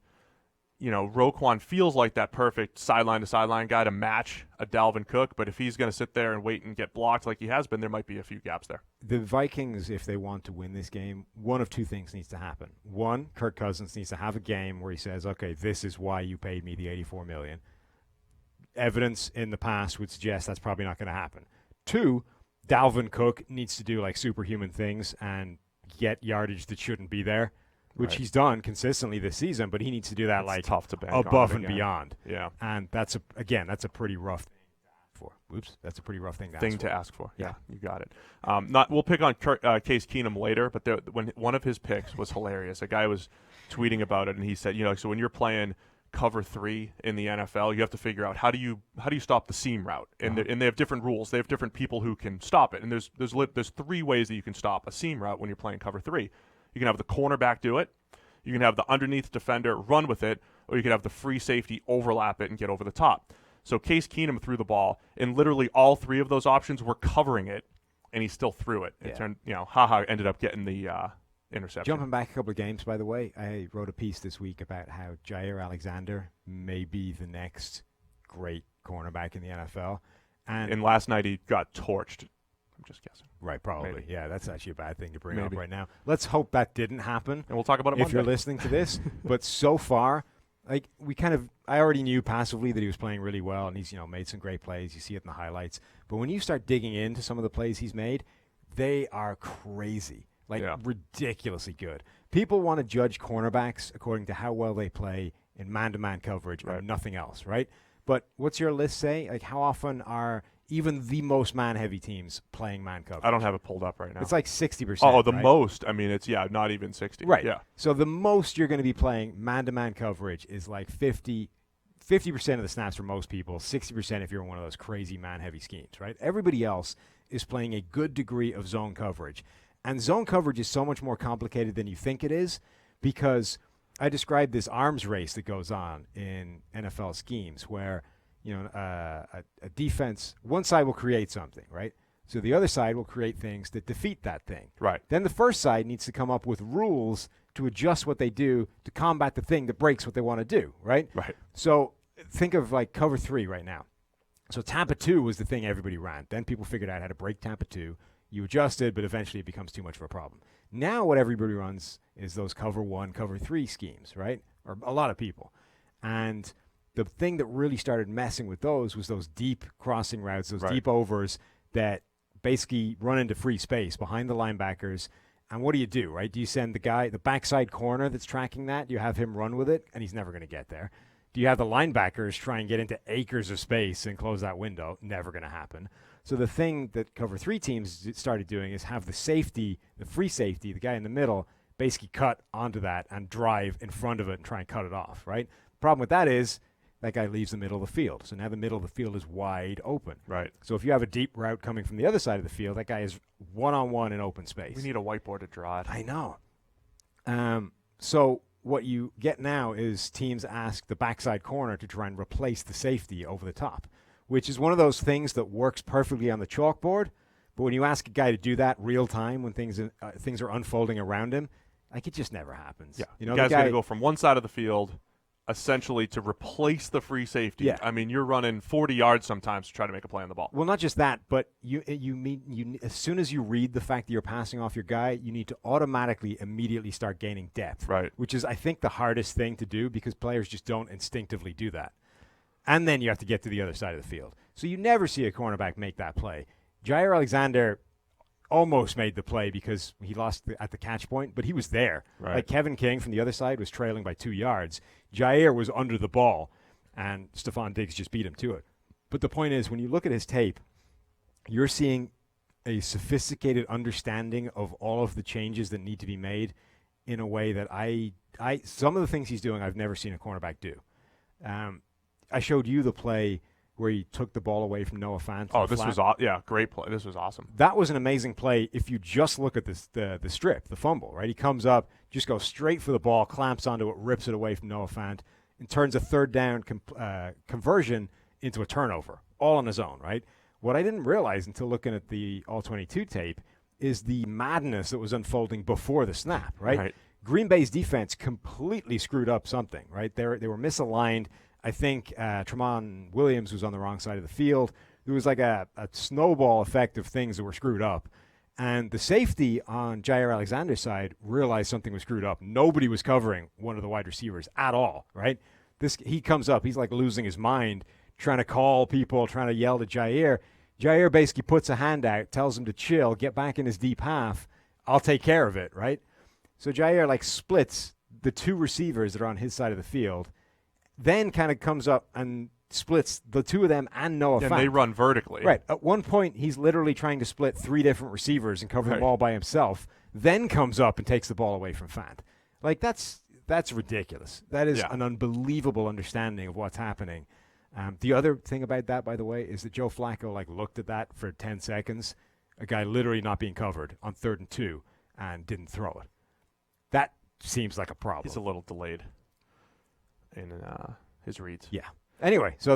Roquan feels like that perfect sideline-to-sideline guy to match a Dalvin Cook, but if he's going to sit there and wait and get blocked like he has been, there might be a few gaps there. The Vikings, if they want to win this game, one of two things needs to happen. One, Kirk Cousins needs to have a game where he says, okay, this is why you paid me the $84 million. Evidence in the past would suggest that's probably not going to happen. Two, Dalvin Cook needs to do like superhuman things and get yardage that shouldn't be there, which he's done consistently this season, but he needs to do that tough to bank above on and beyond. Yeah. And that's a pretty rough thing to ask for. That's a pretty rough thing to ask for. Yeah, you got it. We'll pick on Case Keenum later, but when one of his picks was hilarious. A guy was tweeting about it, and he said, so when you're playing cover 3 in the NFL, you have to figure out how do you stop the seam route, and they have different rules. They have different people who can stop it, and there's 3 ways that you can stop a seam route when you're playing cover 3. You can have the cornerback do it, you can have the underneath defender run with it, or you can have the free safety overlap it and get over the top. So Case Keenum threw the ball, and literally all 3 of those options were covering it, and he still threw it. It turned, ended up getting the interception. Jumping back a couple of games, by the way, I wrote a piece this week about how Jair Alexander may be the next great cornerback in the NFL. And last night he got torched. I'm just guessing. Right, probably. Maybe. Yeah, that's actually a bad thing to bring up right now. Let's hope that didn't happen. And we'll talk about it if you're listening to this. But so I already knew passively that he was playing really well, and he's made some great plays. You see it in the highlights. But when you start digging into some of the plays he's made, they are crazy, ridiculously good. People want to judge cornerbacks according to how well they play in man-to-man coverage and nothing else, right? But what's your list say? Like, how often are even the most man-heavy teams playing man coverage? I don't have it pulled up right now. It's like 60%. Oh, the most. I mean, it's, not even 60. Right. Yeah. So the most you're going to be playing man-to-man coverage is like 50% of the snaps for most people, 60% if you're in one of those crazy man-heavy schemes, right? Everybody else is playing a good degree of zone coverage. And zone coverage is so much more complicated than you think it is because I described this arms race that goes on in NFL schemes where a defense, one side will create something, right? So the other side will create things that defeat that thing. Right. Then the first side needs to come up with rules to adjust what they do to combat the thing that breaks what they want to do, right? Right. So think of like cover 3 right now. So Tampa 2 was the thing everybody ran. Then people figured out how to break Tampa 2. You adjusted, but eventually it becomes too much of a problem. Now what everybody runs is those cover 1, cover 3 schemes, right? Or a lot of people. And the thing that really started messing with those was those deep crossing routes, those deep overs that basically run into free space behind the linebackers. And what do, right? Do you send the backside corner that's tracking that? Do you have him run with it? And he's never going to get there. Do you have the linebackers try and get into acres of space and close that window? Never going to happen. So the thing that cover 3 teams started doing is have the safety, the free safety, the guy in the middle, basically cut onto that and drive in front of it and try and cut it off, right? The problem with that is that guy leaves the middle of the field. So now the middle of the field is wide open. Right. So if you have a deep route coming from the other side of the field, that guy is one-on-one in open space. We need a whiteboard to draw it. I know. So what you get now is teams ask the backside corner to try and replace the safety over the top, which is one of those things that works perfectly on the chalkboard. But when you ask a guy to do that real time, when things are unfolding around him, like it just never happens. Yeah. You know, the guy's guy, going to go from one side of the field essentially to replace the free safety. Yeah. I mean, you're running 40 yards sometimes to try to make a play on the ball. Well, not just that, but you as soon as you read the fact that you're passing off your guy, you need to automatically immediately start gaining depth. Right. Which is, I think, the hardest thing to do because players just don't instinctively do that. And then you have to get to the other side of the field. So you never see a cornerback make that play. Jair Alexander almost made the play because he lost at the catch point, but he was there. Right. Like Kevin King from the other side was trailing by 2 yards. Jair was under the ball, and Stephon Diggs just beat him to it. But the point is, when you look at his tape, you're seeing a sophisticated understanding of all of the changes that need to be made in a way that some of the things he's doing I've never seen a cornerback do. I showed you the play where he took the ball away from Noah Fant. Oh, this was great play. This was awesome. That was an amazing play if you just look at the strip, the fumble, right? He comes up, just goes straight for the ball, clamps onto it, rips it away from Noah Fant, and turns a third down conversion into a turnover, all on his own, right? What I didn't realize until looking at the All-22 tape is the madness that was unfolding before the snap, right? Green Bay's defense completely screwed up something, right? They were misaligned. I think Tramon Williams was on the wrong side of the field. There was like a snowball effect of things that were screwed up. And the safety on Jair Alexander's side realized something was screwed up. Nobody was covering one of the wide receivers at all, right? He comes up. He's like losing his mind, trying to call people, trying to yell to Jair. Jair basically puts a hand out, tells him to chill, get back in his deep half. I'll take care of it, right? So Jair like splits the two receivers that are on his side of the field, then kind of comes up and splits the two of them and Noah Fant. And they run vertically. Right. At one point, he's literally trying to split three different receivers and cover them all by himself, then comes up and takes the ball away from Fant. Like, that's ridiculous. That is an unbelievable understanding of what's happening. The other thing about that, by the way, is that Joe Flacco looked at that for 10 seconds, a guy literally not being covered on 3rd and 2, and didn't throw it. That seems like a problem. He's a little delayed in his reads. Yeah. Anyway, so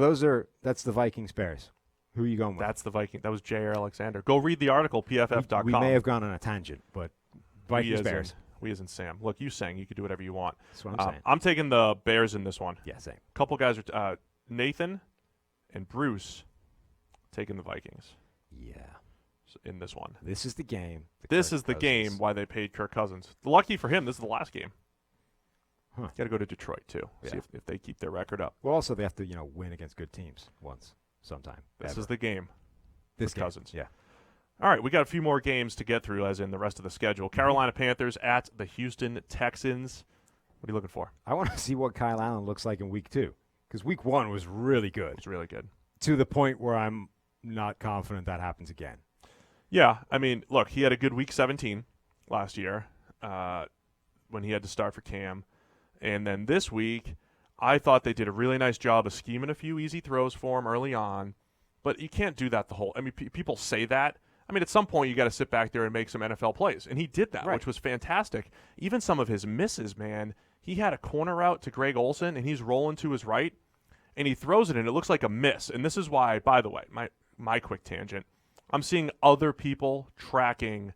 that's the Vikings Bears. Who are you going with? That's the Viking. That was Jair Alexander. Go read the article, PFF.com. We may have gone on a tangent, but Vikings Bears. We as in Sam. Look, you sang. You could do whatever you want. That's what I'm saying. I'm taking the Bears in this one. Yeah, same. A couple guys are Nathan and Bruce taking the Vikings. Yeah. In this one. This is the game. This is the game why they paid Kirk Cousins. Lucky for him, this is the last game. Huh. Got to go to Detroit, too. See if they keep their record up. Well, also, they have to, win against good teams sometime. This is the game. This game. Cousins. Yeah. All right, we got a few more games to get through, as in the rest of the schedule. Carolina Panthers at the Houston Texans. What are you looking for? I want to see what Kyle Allen looks like in week 2, because week 1 was really good. It was really good. To the point where I'm not confident that happens again. Yeah, I mean, look, he had a good week 17 last year when he had to start for Cam. And then this week, I thought they did a really nice job of scheming a few easy throws for him early on. But you can't do that the whole – I mean, people say that. I mean, at some point, you got to sit back there and make some NFL plays. And he did that, which was fantastic. Even some of his misses, man. He had a corner route to Greg Olsen, and he's rolling to his right. And he throws it, and it looks like a miss. And this is why, by the way, my quick tangent, I'm seeing other people tracking,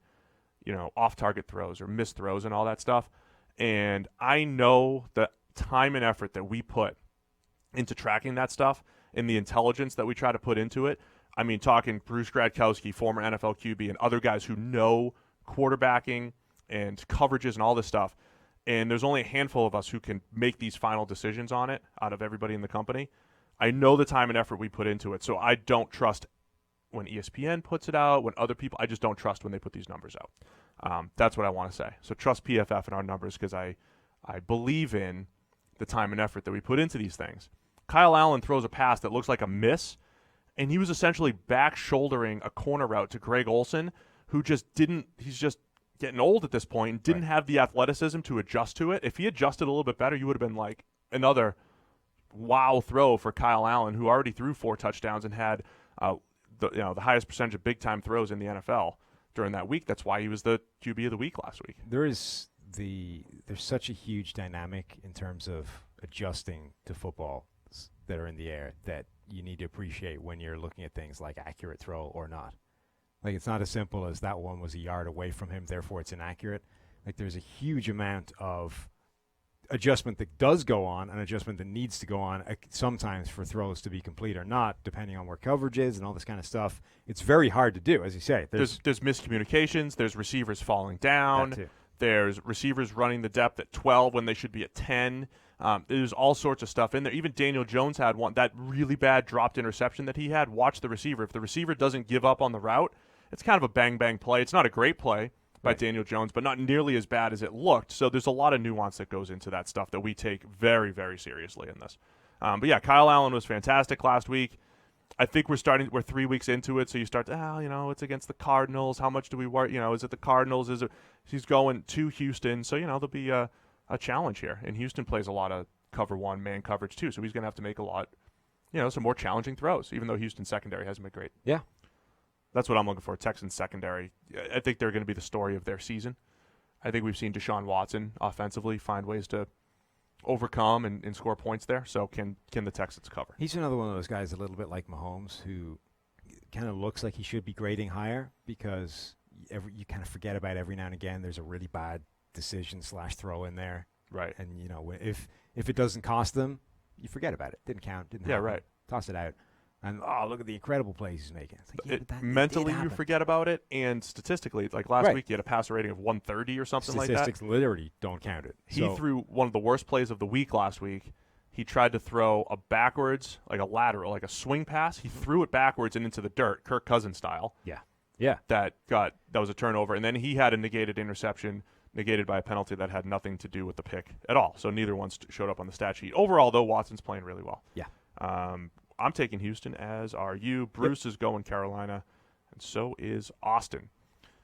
off-target throws or missed throws and all that stuff. And I know the time and effort that we put into tracking that stuff and the intelligence that we try to put into it. I mean, talking Bruce Gradkowski, former NFL QB, and other guys who know quarterbacking and coverages and all this stuff. And there's only a handful of us who can make these final decisions on it out of everybody in the company. I know the time and effort we put into it, so I don't trust when ESPN puts it out, when other people – I just don't trust when they put these numbers out. That's what I want to say. So trust PFF and our numbers because I believe in the time and effort that we put into these things. Kyle Allen throws a pass that looks like a miss, and he was essentially back-shouldering a corner route to Greg Olsen, who just didn't – he's just getting old at this point and didn't have the athleticism to adjust to it. If he adjusted a little bit better, you would have been like another wow throw for Kyle Allen, who already threw 4 touchdowns and had the highest percentage of big time throws in the NFL during that week. That's why he was the QB of the week last week. There's such a huge dynamic in terms of adjusting to football that are in the air that you need to appreciate when you're looking at things like accurate throw or not. Like, it's not as simple as that one was a yard away from him, therefore it's inaccurate. Like, there's a huge amount of adjustment that does go on and adjustment that needs to go on sometimes for throws to be complete or not, depending on where coverage is and all this kind of stuff. It's very hard to do, as you say. There's miscommunications. There's receivers falling down. There's receivers running the depth at 12 when they should be at 10. There's all sorts of stuff in there. Even Daniel Jones had one, that really bad dropped interception that he had. Watch the receiver. If the receiver doesn't give up on the route, it's kind of a bang-bang play. It's not a great play by Daniel Jones, but not nearly as bad as it looked. So there's a lot of nuance that goes into that stuff that we take very, very seriously in this. But yeah, Kyle Allen was fantastic last week. I think we're 3 weeks into it, so you start to, it's against the Cardinals. How much do we worry? Is it the Cardinals? He's going to Houston, so, there'll be a challenge here. And Houston plays a lot of cover one, man coverage too, so he's going to have to make a lot, some more challenging throws, even though Houston's secondary hasn't been great. Yeah. That's what I'm looking for. Texans secondary. I think they're going to be the story of their season. I think we've seen Deshaun Watson offensively find ways to overcome and score points there. So can the Texans cover? He's another one of those guys a little bit like Mahomes who kind of looks like he should be grading higher because you kind of forget about every now and again there's a really bad decision / throw in there. Right. And, if it doesn't cost them, you forget about it. Didn't count. Didn't happen. Right. Toss it out. And, look at the incredible plays he's making. It's like, mentally, you forget about it, and statistically, like last week, he had a passer rating of 130 or something like that. Statistics literally don't count it. He threw one of the worst plays of the week last week. He tried to throw a backwards, like a lateral, like a swing pass. He threw it backwards and into the dirt, Kirk Cousins style. Yeah. That was a turnover, and then he had a negated interception, negated by a penalty that had nothing to do with the pick at all. So neither one showed up on the stat sheet. Overall, though, Watson's playing really well. Yeah. I'm taking Houston, as are you. Bruce is going Carolina, and so is Austin.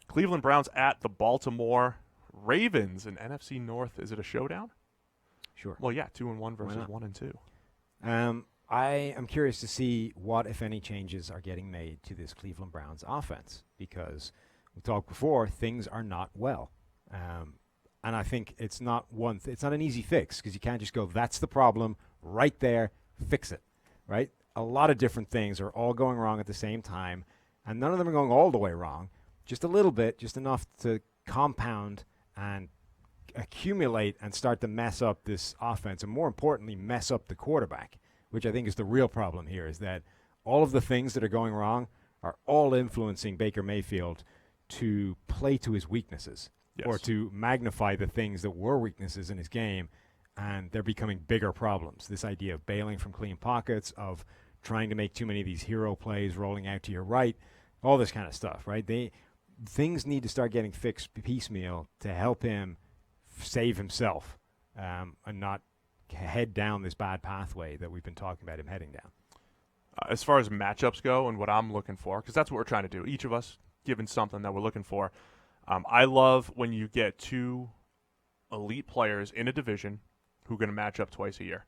Cleveland Browns at the Baltimore Ravens in NFC North. Is it a showdown? Sure. Well, yeah, 2-1 versus 1-2. I am curious to see what, if any, changes are getting made to this Cleveland Browns offense because we talked before, things are not well. And I think it's not it's not an easy fix because you can't just go, that's the problem right there, fix it, right? A lot of different things are all going wrong at the same time, and none of them are going all the way wrong. Just a little bit, just enough to compound and accumulate and start to mess up this offense, and more importantly, mess up the quarterback, which I think is the real problem here, is that all of the things that are going wrong are all influencing Baker Mayfield to play to his weaknesses or to magnify the things that were weaknesses in his game, and they're becoming bigger problems. This idea of bailing from clean pockets, of trying to make too many of these hero plays, rolling out to your right, all this kind of stuff, right? Things need to start getting fixed piecemeal to help him save himself and not head down this bad pathway that we've been talking about him heading down. As far as matchups go and what I'm looking for, because that's what we're trying to do, each of us given something that we're looking for. I love when you get two elite players in a division who are going to match up twice a year.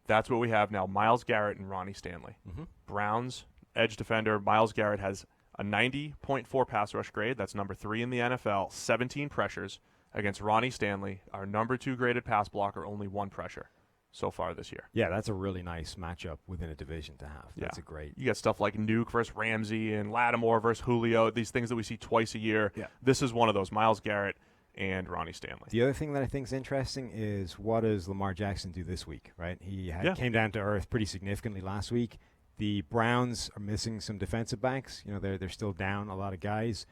That's what we have now, Myles Garrett and Ronnie Stanley. Mm-hmm. Browns edge defender Myles Garrett has a 90.4 pass rush grade. That's number 3 in the NFL, 17 pressures against Ronnie Stanley, our number 2 graded pass blocker, only 1 pressure so far this year. Yeah, that's a really nice matchup within a division to have. That's a great. You got stuff like Nuke versus Ramsey and Lattimore versus Julio, these things that we see twice a year. Yeah. This is one of those, Myles Garrett and Ronnie Stanley. The other thing that I think is interesting is what does Lamar Jackson do this week, right? He came down to earth pretty significantly last week. The Browns are missing some defensive backs. They're still down a lot of guys.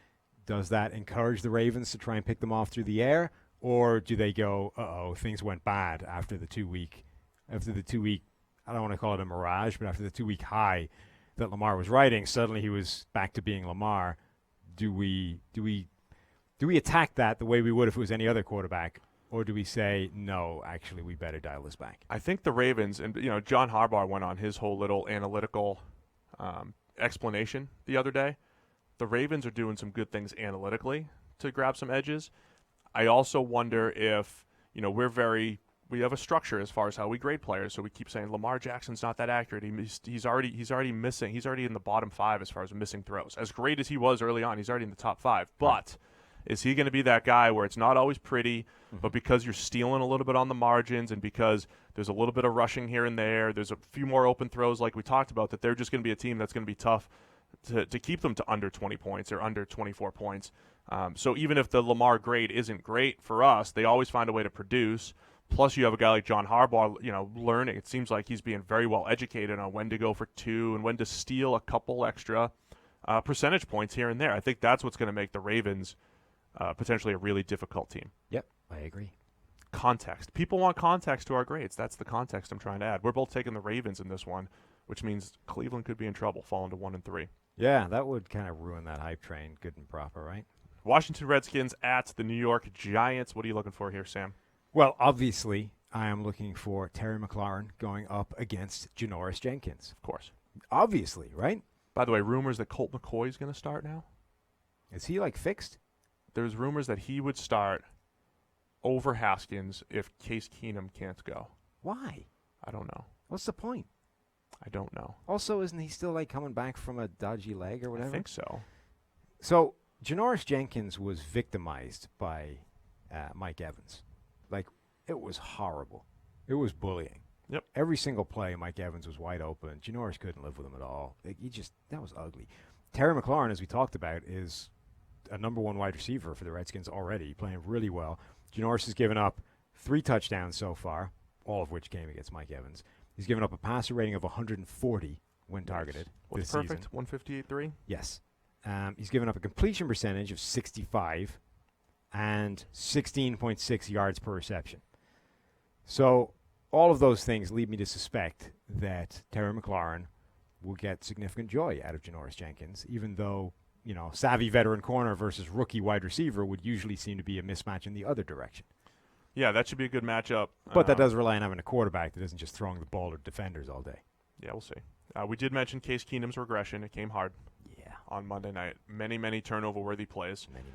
Does that encourage the Ravens to try and pick them off through the air? Or do they go, things went bad after the 2 week, I don't want to call it a mirage, but after the 2 week high that Lamar was riding, suddenly he was back to being Lamar. Do we attack that the way we would if it was any other quarterback, or do we say, no, actually, we better dial this back? I think the Ravens, and John Harbaugh went on his whole little analytical explanation the other day. The Ravens are doing some good things analytically to grab some edges. I also wonder if, we have a structure as far as how we grade players. So we keep saying Lamar Jackson's not that accurate. He's already missing. He's already in the bottom 5 as far as missing throws. As great as he was early on, he's already in the top 5. But is he going to be that guy where it's not always pretty, but because you're stealing a little bit on the margins and because there's a little bit of rushing here and there's a few more open throws like we talked about, that they're just going to be a team that's going to be tough to keep them to under 20 points or under 24 points. So even if the Lamar grade isn't great for us, they always find a way to produce. Plus, you have a guy like John Harbaugh, learning. It seems like he's being very well educated on when to go for 2 and when to steal a couple extra percentage points here and there. I think that's what's going to make the Ravens potentially a really difficult team. Yep, I agree. Context. People want context to our grades. That's the context I'm trying to add. We're both taking the Ravens in this one, which means Cleveland could be in trouble, falling to 1-3. Yeah, that would kind of ruin that hype train, good and proper, right? Washington Redskins at the New York Giants. What are you looking for here, Sam? Well, obviously, I am looking for Terry McLaurin going up against Janoris Jenkins. Of course. Obviously, right? By the way, rumors that Colt McCoy is going to start now. Is he, fixed? There's rumors that he would start over Haskins if Case Keenum can't go. Why? I don't know. What's the point? I don't know. Also, isn't he still, coming back from a dodgy leg or whatever? I think so. So, Janoris Jenkins was victimized by Mike Evans. It was horrible. It was bullying. Yep. Every single play, Mike Evans was wide open. Janoris couldn't live with him at all. That was ugly. Terry McLaurin, as we talked about, is a number 1 wide receiver for the Redskins already, playing really well. Janoris has given up 3 touchdowns so far, all of which came against Mike Evans. He's given up a passer rating of 140 when targeted What's this perfect? season. 158.3? Yes. He's given up a completion percentage of 65 and 16.6 yards per reception. So all of those things lead me to suspect that Terry McLaurin will get significant joy out of Janoris Jenkins, even though, savvy veteran corner versus rookie wide receiver would usually seem to be a mismatch in the other direction. Yeah, that should be a good matchup. But that does rely on having a quarterback that isn't just throwing the ball at defenders all day. Yeah, we'll see. We did mention Case Keenum's regression. It came hard. Yeah. On Monday night. Many turnover-worthy plays. Many.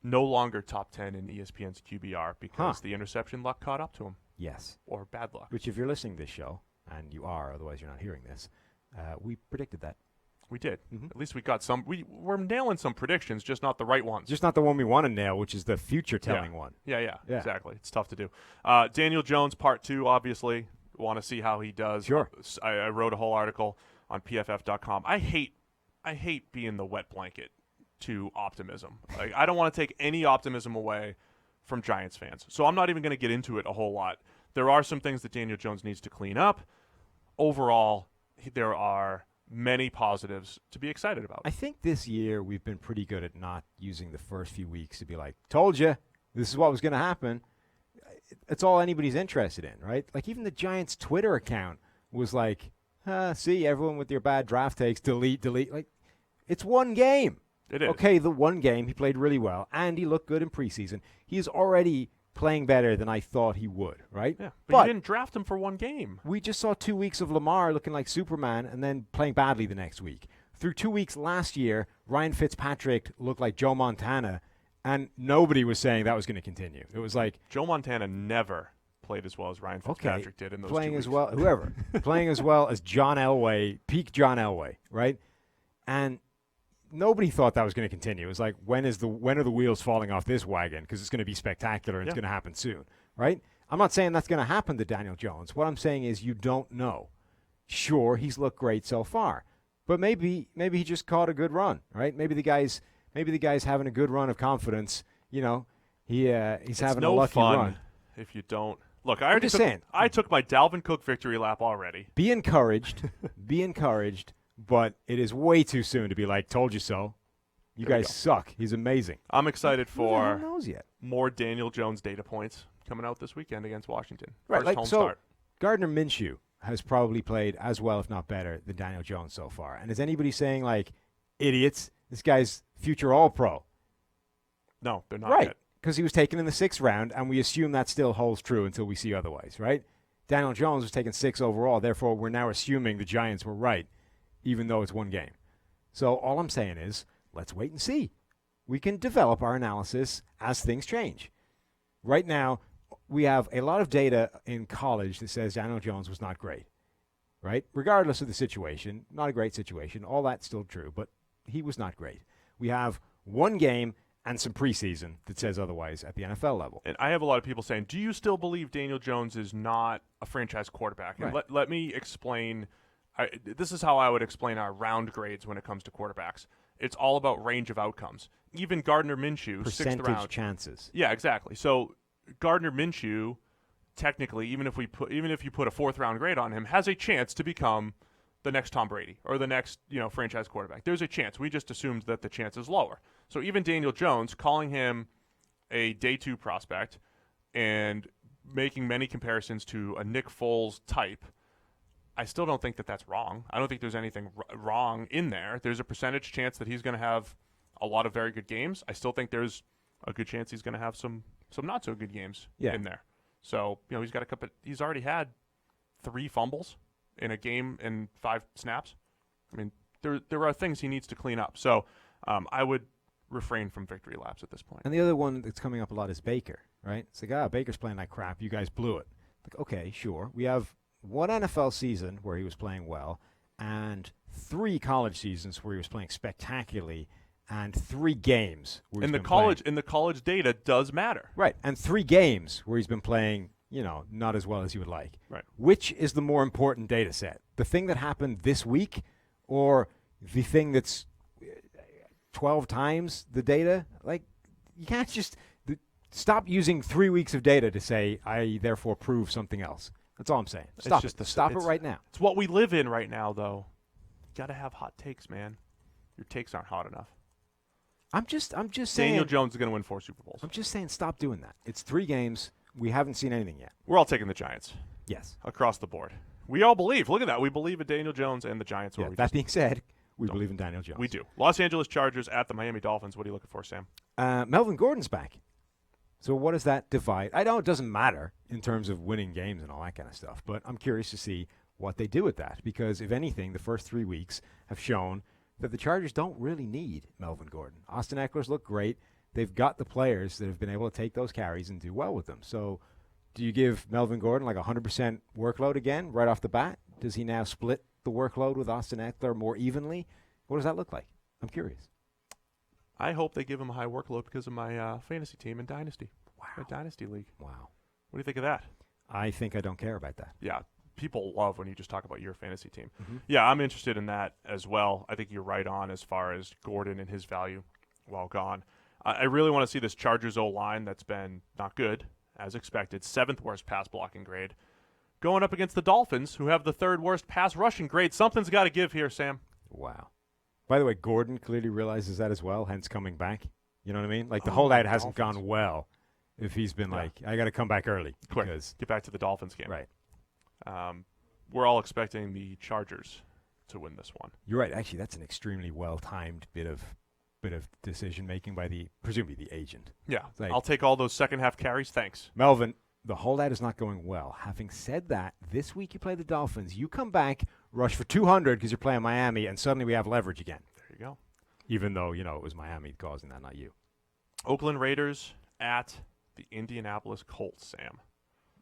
No longer top 10 in ESPN's QBR because the interception luck caught up to him. Yes. Or bad luck. Which, if you're listening to this show, and you are, otherwise you're not hearing this, we predicted that. We did. Mm-hmm. At least we got some. We're nailing some predictions, just not the right ones. Just not the one we want to nail, which is the future-telling one. Yeah, exactly. It's tough to do. Daniel Jones, part 2, obviously. Want to see how he does. Sure. I wrote a whole article on PFF.com. I hate being the wet blanket to optimism. I don't want to take any optimism away from Giants fans. So I'm not even going to get into it a whole lot. There are some things that Daniel Jones needs to clean up. Overall, there are many positives to be excited about. I think this year we've been pretty good at not using the first few weeks to be like, told you, this is what was going to happen. It's all anybody's interested in, right? Even the Giants' Twitter account was like, see, everyone with your bad draft takes, delete. It's one game. It is. Okay, the one game, he played really well, and he looked good in preseason. He is already playing better than I thought he would, right? Yeah, but you didn't draft him for one game. We just saw 2 weeks of Lamar looking like Superman and then playing badly the next week. Through 2 weeks last year, Ryan Fitzpatrick looked like Joe Montana, and nobody was saying that was going to continue. It was like Joe Montana never played as well as Ryan Fitzpatrick did in those 2 weeks. Playing as well as John Elway, peak John Elway, right? And nobody thought that was going to continue. It was like, when are the wheels falling off this wagon? Because it's going to be spectacular and it's going to happen soon, right? I'm not saying that's going to happen to Daniel Jones. What I'm saying is you don't know. Sure, he's looked great so far, but maybe he just caught a good run, right? Maybe the guy's having a good run of confidence. He's having a lucky run. If you don't look, I'm just saying. I took my Dalvin Cook victory lap already. Be encouraged. But it is way too soon to be like, told you so. You guys suck. He's amazing. I'm excited for Who knows yet? More Daniel Jones data points coming out this weekend against Washington. Right, First home start. Gardner Minshew has probably played as well, if not better, than Daniel Jones so far. And is anybody saying, idiots, this guy's future All-Pro? No, they're not right, yet. Because he was taken in the 6th round, and we assume that still holds true until we see otherwise, right? Daniel Jones was taken 6 overall. Therefore, we're now assuming the Giants were right, even though it's one game. So all I'm saying is, let's wait and see. we can develop our analysis as things change. Right now, we have a lot of data in college that says Daniel Jones was not great, right? Regardless of the situation, not a great situation. All that's still true, but he was not great. We have one game and some preseason that says otherwise at the NFL level. And I have a lot of people saying, do you still believe Daniel Jones is not a franchise quarterback? And Right. let me explain. This is how I would explain our round grades when it comes to quarterbacks. It's all about range of outcomes. Even Gardner Minshew, Percentage 6th round. chances. Yeah, exactly. So Gardner Minshew, technically, even if you put a 4th round grade on him, has a chance to become the next Tom Brady or the next franchise quarterback. There's a chance. We just assumed that the chance is lower. So even Daniel Jones, calling him a day 2 prospect and making many comparisons to a Nick Foles type, I still don't think that that's wrong. I don't think there's anything wrong in there. There's a percentage chance that he's going to have a lot of very good games. I still think there's a good chance he's going to have some not so good games in there. So, he's got he's already had 3 fumbles in a game in 5 snaps. I mean, there are things he needs to clean up. So, I would refrain from victory laps at this point. And the other one that's coming up a lot is Baker, right? It's like, Baker's playing like crap. You guys blew it. Like, okay, sure. We have one NFL season where he was playing well and 3 college seasons where he was playing spectacularly and 3 games where he's been playing. And the college data does matter. Right, and 3 games where he's been playing, not as well as you would like. Right. Which is the more important data set? The thing that happened this week or the thing that's 12 times the data? Like, you can't just stop using 3 weeks of data to say, I therefore prove something else. That's all I'm saying. Stop it right now. It's what we live in right now, though. You got to have hot takes, man. Your takes aren't hot enough. I'm just saying. Daniel Jones is going to win 4 Super Bowls. I'm just saying stop doing that. It's 3 games. We haven't seen anything yet. We're all taking the Giants. Yes. Across the board. We all believe. Look at that. We believe in Daniel Jones and the Giants. Yeah, that being said, we believe in Daniel Jones. We do. Los Angeles Chargers at the Miami Dolphins. What are you looking for, Sam? Melvin Gordon's back. So what does that divide? I know it doesn't matter in terms of winning games and all that kind of stuff, but I'm curious to see what they do with that because, if anything, the first 3 weeks have shown that the Chargers don't really need Melvin Gordon. Austin Eckler's look great. They've got the players that have been able to take those carries and do well with them. So do you give Melvin Gordon like 100% workload again right off the bat? Does he now split the workload with Austin Eckler more evenly? What does that look like? I'm curious. I hope they give him a high workload because of my fantasy team in Dynasty. Wow. My Dynasty League. Wow. What do you think of that? I think I don't care about that. Yeah. People love when you just talk about your fantasy team. Mm-hmm. Yeah, I'm interested in that as well. I think you're right on as far as Gordon and his value while gone. I really want to see this Chargers O-line that's been not good, as expected. 7th worst pass blocking grade. Going up against the Dolphins, who have the 3rd worst pass rushing grade. Something's got to give here, Sam. Wow. By the way, Gordon clearly realizes that as well, hence coming back. You know what I mean? Like, the holdout hasn't gone well if he's been like, I got to come back early. Quick, because get back to the Dolphins game. Right. We're all expecting the Chargers to win this one. You're right. Actually, that's an extremely well-timed bit of decision-making by presumably the agent. Yeah. Like, I'll take all those second-half carries. Thanks. Melvin, the holdout is not going well. Having said that, this week you play the Dolphins. You come back, rush for 200 because you're playing Miami, and suddenly we have leverage again. There you go. Even though, it was Miami causing that, not you. Oakland Raiders at the Indianapolis Colts, Sam.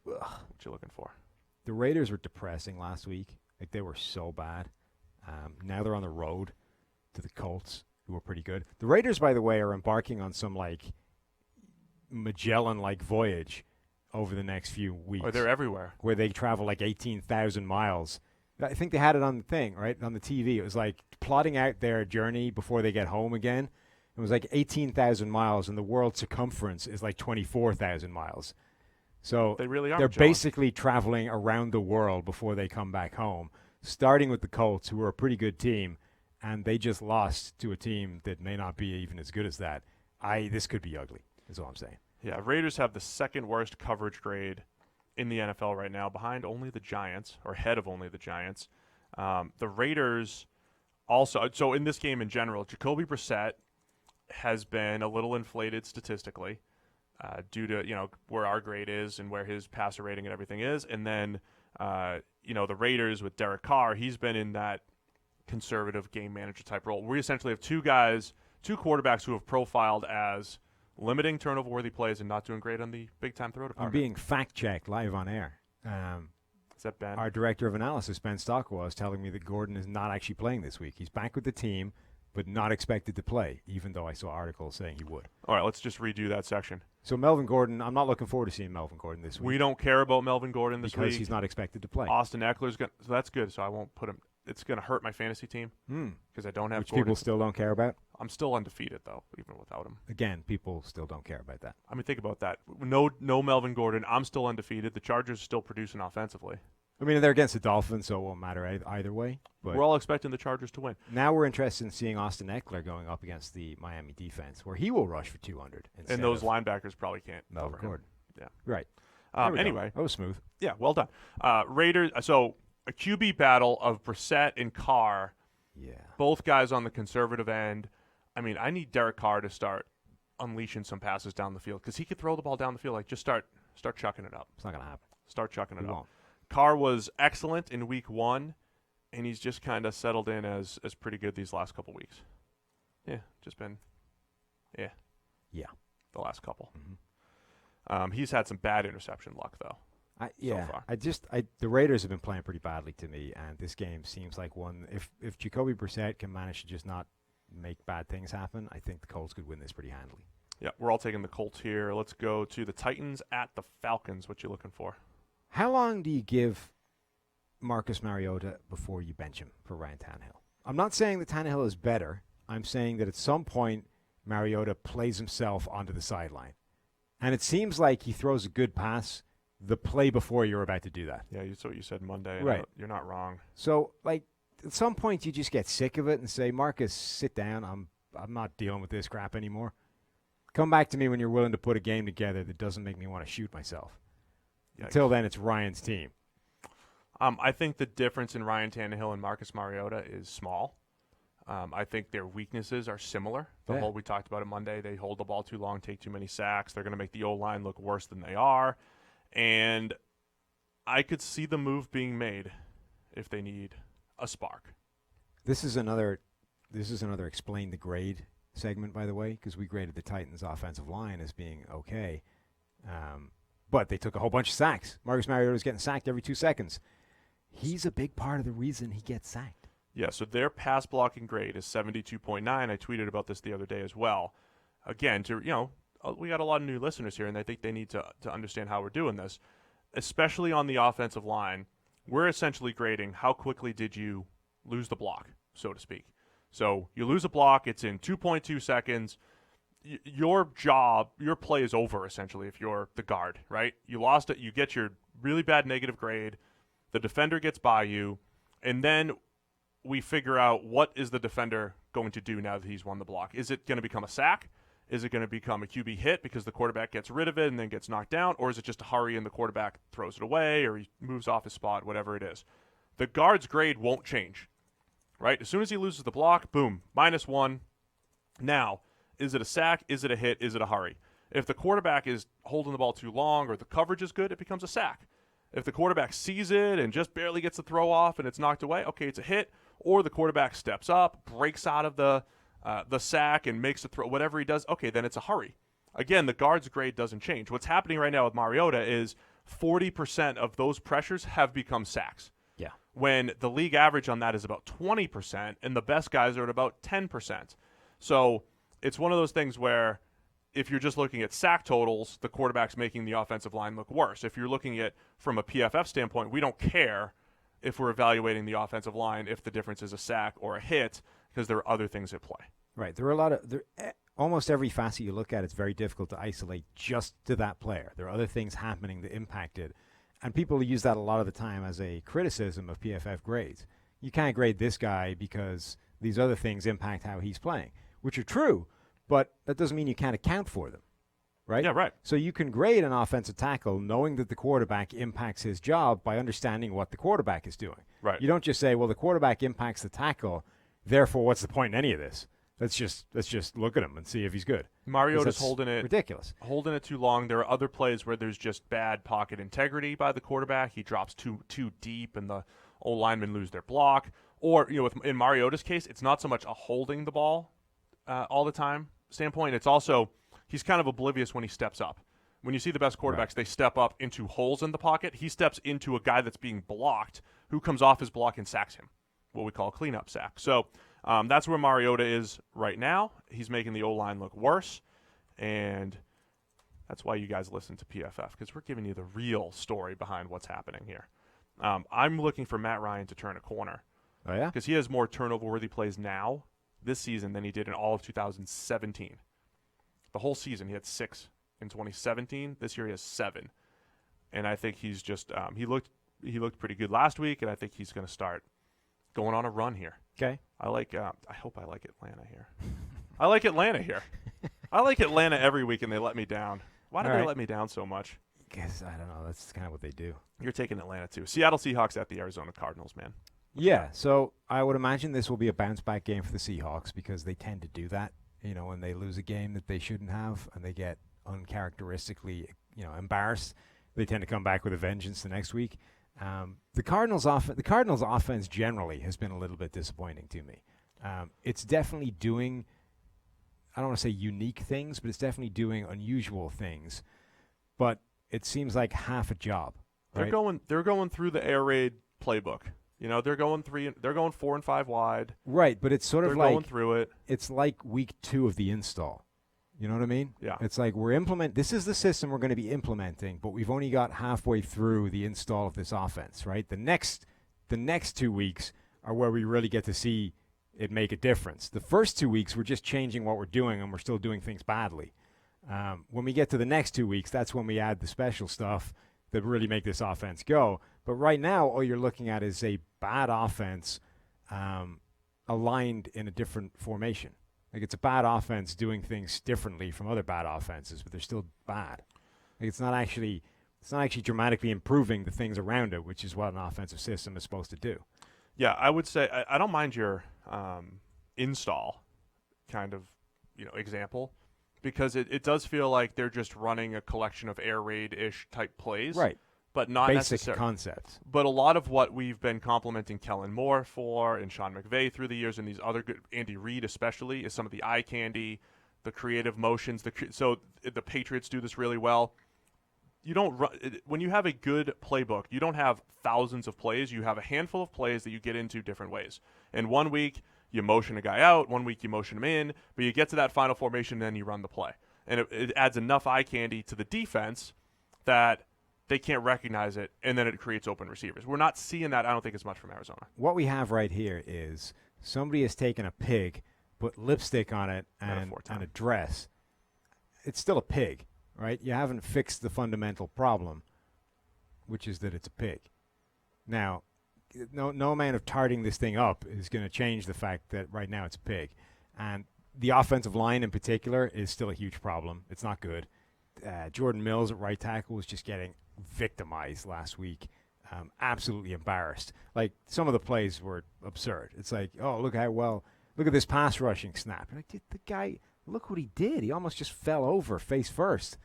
Ugh. What you looking for? The Raiders were depressing last week. Like, they were so bad. Now they're on the road to the Colts, who are pretty good. The Raiders, by the way, are embarking on some, Magellan-like voyage over the next few weeks. Oh, they're everywhere. Where they travel 18,000 miles. I think they had it on the thing, right, on the TV. It was like plotting out their journey before they get home again. It was 18,000 miles, and the world circumference is 24,000 miles. So they really are. They're John. basically traveling around the world before they come back home, starting with the Colts, who are a pretty good team, and they just lost to a team that may not be even as good as that. This could be ugly, is all I'm saying. Yeah, Raiders have the 2nd worst coverage grade in the NFL right now, behind only the Giants, or ahead of only the Giants. The Raiders also, so in this game in general, Jacoby Brissett has been a little inflated statistically due to, where our grade is and where his passer rating and everything is. And then, the Raiders with Derek Carr, he's been in that conservative game manager type role. We essentially have two two quarterbacks who have profiled as limiting turnover-worthy plays and not doing great on the big-time throw department. I'm being fact-checked live on air. Is that Ben? Our director of analysis, Ben Stockwell, is telling me that Gordon is not actually playing this week. He's back with the team, but not expected to play, even though I saw articles saying he would. All right, let's just redo that section. So Melvin Gordon, I'm not looking forward to seeing Melvin Gordon this week. We don't care about Melvin Gordon this week. Because he's not expected to play. Austin Eckler's going so that's good, so I won't put him. It's going to hurt my fantasy team because I don't have Which Gordon. people still don't care about? I'm still undefeated, though, even without him. Again, people still don't care about that. I mean, think about that. No Melvin Gordon. I'm still undefeated. The Chargers are still producing offensively. I mean, they're against the Dolphins, so it won't matter either way. But We're all expecting the Chargers to win. now we're interested in seeing Austin Eckler going up against the Miami defense, where he will rush for 200. And those linebackers probably can't Melvin cover him. Gordon. Yeah. Right. There we go. Anyway. That was smooth. Yeah, well done. Raiders. So a QB battle of Brissett and Carr. Yeah. Both guys on the conservative end. I mean, I need Derek Carr to start unleashing some passes down the field because he could throw the ball down the field. Like, just start chucking it up. It's not going to happen. Start chucking it He up. won't. Carr was excellent in week 1, and he's just kind of settled in as pretty good these last couple weeks. Yeah, just been, Yeah. the last couple. Mm-hmm. He's had some bad interception luck, though. Yeah. far. The Raiders have been playing pretty badly to me, and this game seems like one. If Jacoby Brissett can manage to just not make bad things happen, I think the Colts could win this pretty handily. Yeah, we're all taking the Colts here. Let's go to the Titans at the Falcons. What you looking for? How long do you give Marcus Mariota before you bench him for Ryan Tannehill? I'm not saying that Tannehill is better. I'm saying that at some point, Mariota plays himself onto the sideline. And it seems like he throws a good pass the play before you're about to do that. Yeah, that's what you said Monday. Right. You're not wrong. So, like, at some point, you just get sick of it and say, Marcus, sit down. I'm not dealing with this crap anymore. Come back to me when you're willing to put a game together that doesn't make me want to shoot myself. Yikes. Until then, it's Ryan's team. I think the difference in Ryan Tannehill and Marcus Mariota is small. I think their weaknesses are similar. We talked about it Monday. They hold the ball too long, take too many sacks. They're going to make the O-line look worse than they are. And I could see the move being made if they need a spark. This is another explain the grade segment, by the way, because we graded the Titans' offensive line as being okay. But they took a whole bunch of sacks. Marcus Mariota was getting sacked every 2 seconds. He's a big part of the reason he gets sacked. Yeah, so their pass blocking grade is 72.9. I tweeted about this the other day as well. Again, we got a lot of new listeners here, and I think they need to understand how we're doing this. Especially on the offensive line, we're essentially grading how quickly did you lose the block, so to speak. So you lose a block, it's in 2.2 seconds. Your play is over, essentially, if you're the guard, right? You lost it, you get your really bad negative grade, the defender gets by you, and then we figure out what is the defender going to do now that he's won the block. Is it going to become a sack? Is it going to become a QB hit because the quarterback gets rid of it and then gets knocked down? Or is it just a hurry and the quarterback throws it away or he moves off his spot, whatever it is? The guard's grade won't change, right? As soon as he loses the block, boom, -1. Now, is it a sack? Is it a hit? Is it a hurry? If the quarterback is holding the ball too long or the coverage is good, it becomes a sack. If the quarterback sees it and just barely gets the throw off and it's knocked away, okay, it's a hit. Or the quarterback steps up, breaks out of the sack and makes a throw, whatever he does, okay, then it's a hurry. Again, the guard's grade doesn't change. What's happening right now with Mariota is 40% of those pressures have become sacks. Yeah. When the league average on that is about 20%, and the best guys are at about 10%. So it's one of those things where if you're just looking at sack totals, the quarterback's making the offensive line look worse. If you're looking at from a PFF standpoint, we don't care if we're evaluating the offensive line if the difference is a sack or a hit because there are other things at play. Right. There are a lot of almost every facet you look at, it's very difficult to isolate just to that player. There are other things happening that impact it. And people use that a lot of the time as a criticism of PFF grades. You can't grade this guy because these other things impact how he's playing, which are true, but that doesn't mean you can't account for them. Right? Yeah, right. So you can grade an offensive tackle knowing that the quarterback impacts his job by understanding what the quarterback is doing. Right. You don't just say, well, the quarterback impacts the tackle, therefore what's the point in any of this? Let's just look at him and see if he's good. Mariota's holding it ridiculous. Holding it too long. There are other plays where there's just bad pocket integrity by the quarterback. He drops too deep and the old linemen lose their block. Or, in Mariota's case, it's not so much a holding the ball all the time standpoint. It's also he's kind of oblivious when he steps up. When you see the best quarterbacks, they step up into holes in the pocket. He steps into a guy that's being blocked who comes off his block and sacks him, what we call a cleanup sack. So that's where Mariota is right now. He's making the O-line look worse, and that's why you guys listen to PFF, because we're giving you the real story behind what's happening here. I'm looking for Matt Ryan to turn a corner. Oh, yeah? Because he has more turnover-worthy plays now this season than he did in all of 2017. The whole season, he had 6 in 2017. This year, he has 7. And I think he's just he looked pretty good last week, and I think he's going to start going on a run here. Okay. I hope I like Atlanta here. I like Atlanta here. I like Atlanta every week, and they let me down. Why do they let me down so much? Guess I don't know. That's kind of what they do. You're taking Atlanta too. Seattle Seahawks at the Arizona Cardinals, man. Yeah, so I would imagine this will be a bounce-back game for the Seahawks because they tend to do that, when they lose a game that they shouldn't have and they get uncharacteristically, embarrassed. They tend to come back with a vengeance the next week. The Cardinals' offense generally has been a little bit disappointing to me. It's definitely doing, I don't want to say unique things, but it's definitely doing unusual things. But it seems like half a job. Right? They're going through the air raid playbook. They're going 4 and 5 wide. Right, but it's sort of like going through it. It's like week 2 of the install. You know what I mean? Yeah. It's like this is the system we're going to be implementing, but we've only got halfway through the install of this offense, right? The next 2 weeks are where we really get to see it make a difference. The first 2 weeks, we're just changing what we're doing, and we're still doing things badly. When we get to the next 2 weeks, that's when we add the special stuff that really make this offense go. But right now, all you're looking at is a bad offense aligned in a different formation. Like it's a bad offense doing things differently from other bad offenses, but they're still bad. Like it's not actually dramatically improving the things around it, which is what an offensive system is supposed to do. Yeah, I would say I don't mind your install kind of example, because it does feel like they're just running a collection of air raid-ish type plays. Right. But not basic necessarily concepts. But a lot of what we've been complimenting Kellen Moore for and Sean McVay through the years, and these other good, Andy Reid especially, is some of the eye candy, the creative motions. So the Patriots do this really well. You don't when you have a good playbook, you don't have thousands of plays. You have a handful of plays that you get into different ways. And 1 week you motion a guy out, 1 week you motion him in, but you get to that final formation and then you run the play. And it adds enough eye candy to the defense that they can't recognize it, and then it creates open receivers. We're not seeing that, I don't think, as much from Arizona. What we have right here is somebody has taken a pig, put lipstick on it, and a dress. It's still a pig, right? You haven't fixed the fundamental problem, which is that it's a pig. Now, no amount of tarting this thing up is going to change the fact that right now it's a pig. And the offensive line in particular is still a huge problem. It's not good. Jordan Mills at right tackle was just getting victimized last week, absolutely embarrassed. Like some of the plays were absurd. It's like, oh, look at this pass rushing snap. Like the guy, look what he did. He almost just fell over face first.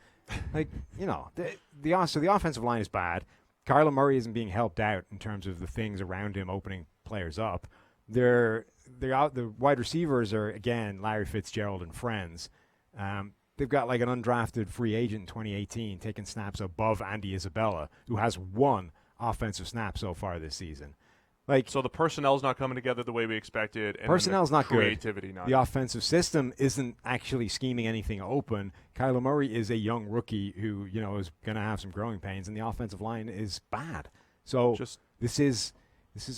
Like the offensive line is bad. Kyler Murray isn't being helped out in terms of the things around him opening players up. The wide receivers are again Larry Fitzgerald and friends. They've got like an undrafted free agent in 2018 taking snaps above Andy Isabella, who has 1 offensive snap so far this season. So the personnel's not coming together the way we expected. And personnel's not creativity good. Not the offensive system isn't actually scheming anything open. Kyler Murray is a young rookie who is going to have some growing pains, and the offensive line is bad. So this is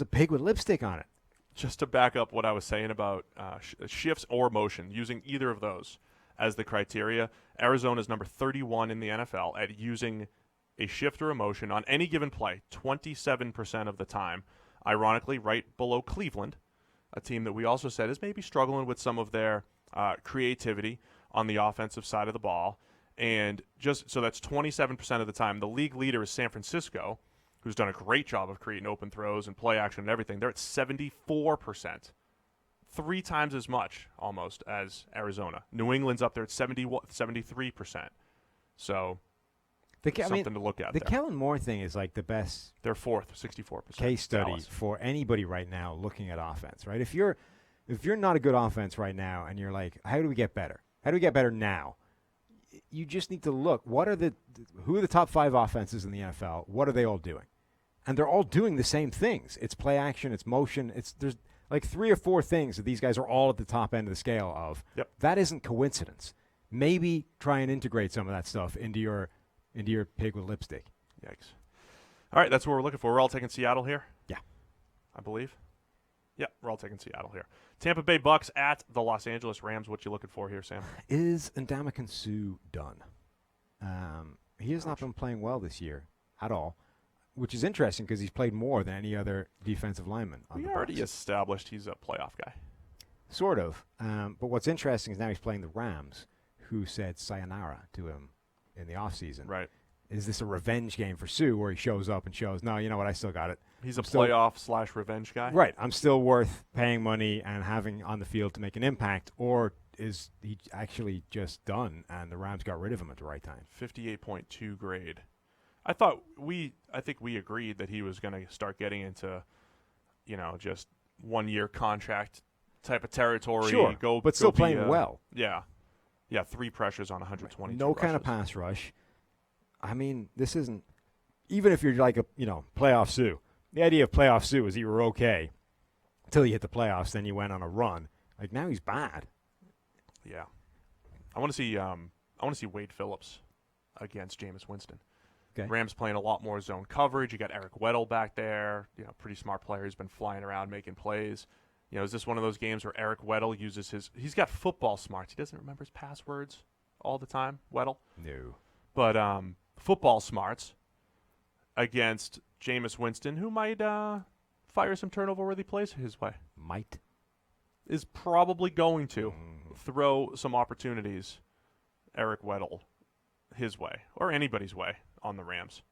a pig with lipstick on it. Just to back up what I was saying about shifts or motion, using either of those as the criteria, Arizona is number 31 in the NFL at using a shift or a motion on any given play 27% of the time. Ironically, right below Cleveland, a team that we also said is maybe struggling with some of their creativity on the offensive side of the ball. And so that's 27% of the time. The league leader is San Francisco, who's done a great job of creating open throws and play action and everything. They're at 74%. 3 times as much, almost, as Arizona. New England's up there at 73%. So, something to look at the there. Kellen Moore thing is like the best They're 4th, 64%. case study Dallas. for anybody right now looking at offense, right? If you're if you're not a good offense right now and you're like, how do we get better? How do we get better now? You just need to look. Who are the top 5 offenses in the NFL? What are they all doing? And they're all doing the same things. It's play action. It's motion. There's like 3 or 4 things that these guys are all at the top end of the scale of. Yep. That isn't coincidence. Maybe try and integrate some of that stuff into your pig with lipstick. Yikes. All right, that's what we're looking for. We're all taking Seattle here? Yeah. I believe. Yeah, we're all taking Seattle here. Tampa Bay Bucs at the Los Angeles Rams. What you looking for here, Sam? Is Ndamukong Suh done? He has not been playing well this year at all, which is interesting because he's played more than any other defensive lineman on the Bucs. We already established he's a playoff guy. Sort of. But what's interesting is now he's playing the Rams, who said sayonara to him in the offseason. Right. Is this a revenge game for Sue where he shows up and shows, no, you know what, I still got it. He's a playoff/revenge guy? Right. I'm still worth paying money and having on the field to make an impact, or is he actually just done and the Rams got rid of him at the right time? 58.2 grade. I think we agreed that he was going to start getting into, just 1-year contract type of territory. Sure, but still playing well. Yeah. Yeah, 3 pressures on 122 No kind of pass rush. I mean, this isn't – even if you're like a, playoff Sue. The idea of playoff Sue is you were okay until you hit the playoffs, then you went on a run. Like, now he's bad. Yeah. I want to see Wade Phillips against Jameis Winston. Okay. Rams playing a lot more zone coverage. You got Eric Weddle back there, pretty smart player who's been flying around making plays. Is this one of those games where Eric Weddle uses he's got football smarts. He doesn't remember his passwords all the time, Weddle. No. But football smarts against Jameis Winston, who might fire some turnover-worthy plays his way. Might. Is probably going to throw some opportunities, Eric Weddle, his way, or anybody's way on the Rams.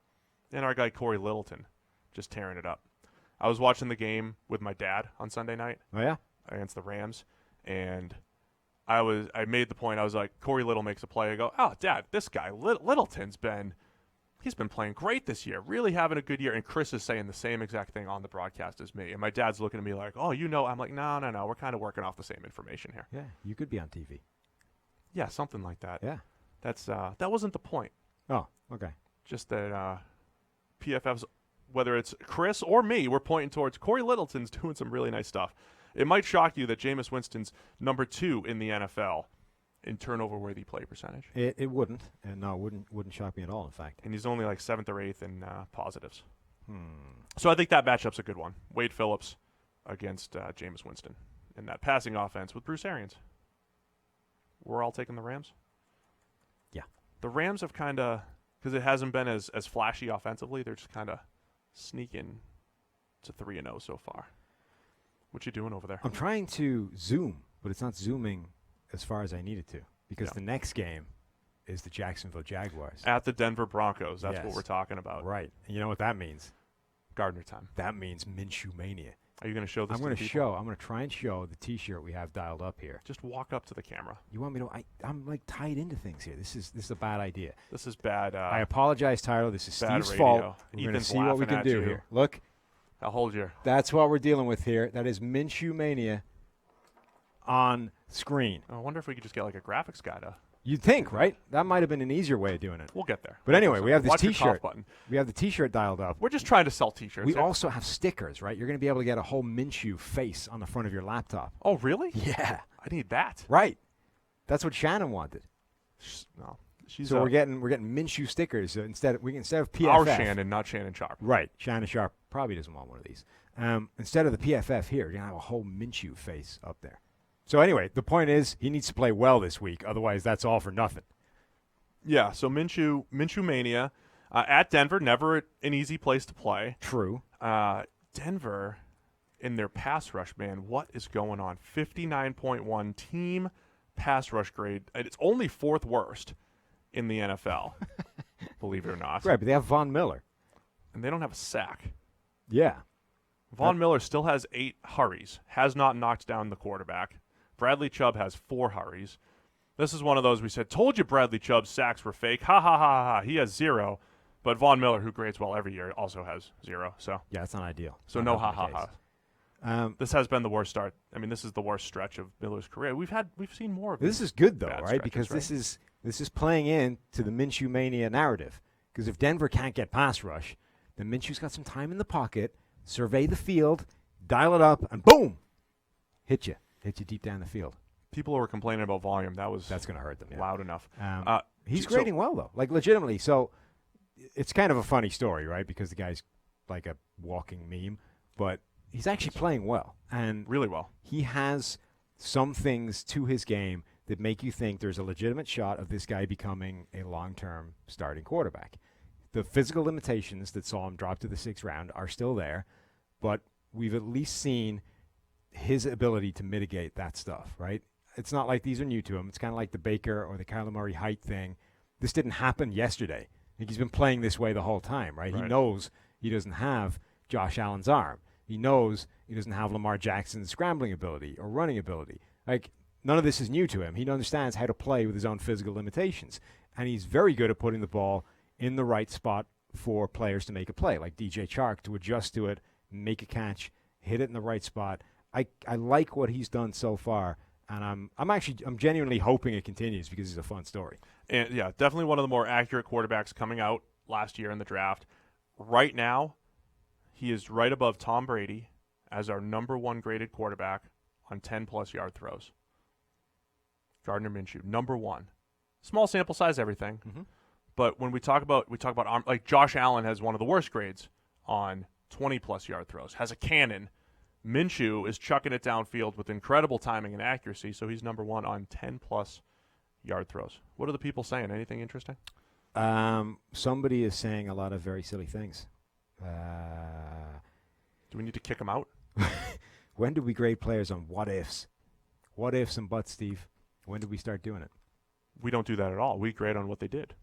And our guy Corey Littleton just tearing it up. I was watching the game with my dad on Sunday night. Oh, yeah? Against the Rams, and I made the point. I was like, Corey Little makes a play. I go, oh, Dad, this guy Littleton's been playing great this year, really having a good year. And Chris is saying the same exact thing on the broadcast as me. And my dad's looking at me like, oh, I'm like, no, we're kind of working off the same information here. Yeah, you could be on TV. Yeah, something like that. Yeah, that's that wasn't the point. Oh, okay. Just that PFF's, whether it's Chris or me, we're pointing towards Corey Littleton's doing some really nice stuff. It might shock you that Jameis Winston's number 2 in the NFL in turnover-worthy play percentage. It wouldn't, and no, it wouldn't shock me at all, in fact. And he's only like 7th or 8th in positives. So I think that matchup's a good one. Wade Phillips against Jameis Winston in that passing offense with Bruce Arians. We're all taking the Rams? Yeah. The Rams have kind of, because it hasn't been as flashy offensively, they're just kind of sneaking to 3-0 so far. What you doing over there? I'm trying to zoom, but it's not zooming as far as I need it to because the next game is the Jacksonville Jaguars. At the Denver Broncos. That's Yes. what we're talking about. Right. And you know what that means? Gardner time. That means Minshew Mania. Are you going to show this I'm going to try and show the T-shirt we have dialed up here. Just walk up to the camera. You want me to? I'm like tied into things here. This is a bad idea. This is bad. I apologize, Tyler. This is bad Steve's radio. fault. We're going to Ethan's see what we laughing can at do you. here. Look. I'll hold you. That's what we're dealing with here. That is Minshew Mania on screen. I wonder if we could just get like a graphics guy to. You'd think, right? That might have been an easier way of doing it. We'll get there. But anyway, we have this Watch your T-shirt. cough button. We have the T-shirt dialed up. We're just trying to sell T-shirts. We here. also have stickers, right? You're going to be able to get a whole Minshew face on the front of your laptop. Oh, really? Yeah. I need that. Right. That's what Shannon wanted. No, she's So we're getting Minshew stickers instead of PFF. our Shannon, not Shannon Sharp. Right. Shannon Sharp probably doesn't want one of these. Instead of the PFF here, you're going to have a whole Minshew face up there. So anyway, the point is he needs to play well this week. Otherwise, that's all for nothing. Yeah, so Minshew Mania at Denver, never an easy place to play. True. Denver, in their pass rush, man, what is going on? 59.1 team pass rush grade. And it's only 4th worst in the NFL, believe it or not. Right, but they have Von Miller. And they don't have a sack. Yeah. Von Miller still has 8 hurries, has not knocked down the quarterback. Bradley Chubb has 4 hurries. This is one of those we said, told you Bradley Chubb's sacks were fake. Ha, ha, ha, ha. He has 0. But Von Miller, who grades well every year, also has 0. So Yeah, it's not ideal. So no ha, ha, ha. This has been the worst start. I mean, this is the worst stretch of Miller's career. We've seen more of This is good though, bad right? Because stretches, this is playing in to the Minshew mania narrative. Because if Denver can't get pass rush, then Minshew's got some time in the pocket, survey the field, dial it up, and boom, hit you deep down the field. People were complaining about volume. That's going to hurt them. Yeah. loud enough. He's grading well though, like legitimately. So it's kind of a funny story, right? Because the guy's like a walking meme, but he's actually playing well and really well. He has some things to his game that make you think there's a legitimate shot of this guy becoming a long-term starting quarterback. The physical limitations that saw him drop to the 6th round are still there, but we've at least seen his ability to mitigate that stuff, right? It's not like these are new to him. It's kind of like the Baker or the Kyler Murray height thing. This didn't happen yesterday. I think he's been playing this way the whole time, right? He knows he doesn't have Josh Allen's arm. He knows he doesn't have Lamar Jackson's scrambling ability or running ability. Like, none of this is new to him. He understands how to play with his own physical limitations. And he's very good at putting the ball in the right spot for players to make a play, like DJ Chark, to adjust to it, make a catch, hit it in the right spot. I like what he's done so far, and I'm genuinely hoping it continues because it's a fun story. And yeah, definitely one of the more accurate quarterbacks coming out last year in the draft. Right now, he is right above Tom Brady as our number 1 graded quarterback on 10-plus yard throws. Gardner Minshew, number 1. Small sample size, everything. Mm-hmm. But when we talk about arm, like Josh Allen has one of the worst grades on 20-plus yard throws, has a cannon. Minshew is chucking it downfield with incredible timing and accuracy, so he's number 1 on 10-plus yard throws. What are the people saying? Anything interesting? Somebody is saying a lot of very silly things. Do we need to kick him out? When do we grade players on what ifs? What ifs and buts, Steve? When did we start doing it? We don't do that at all. We grade on what they did.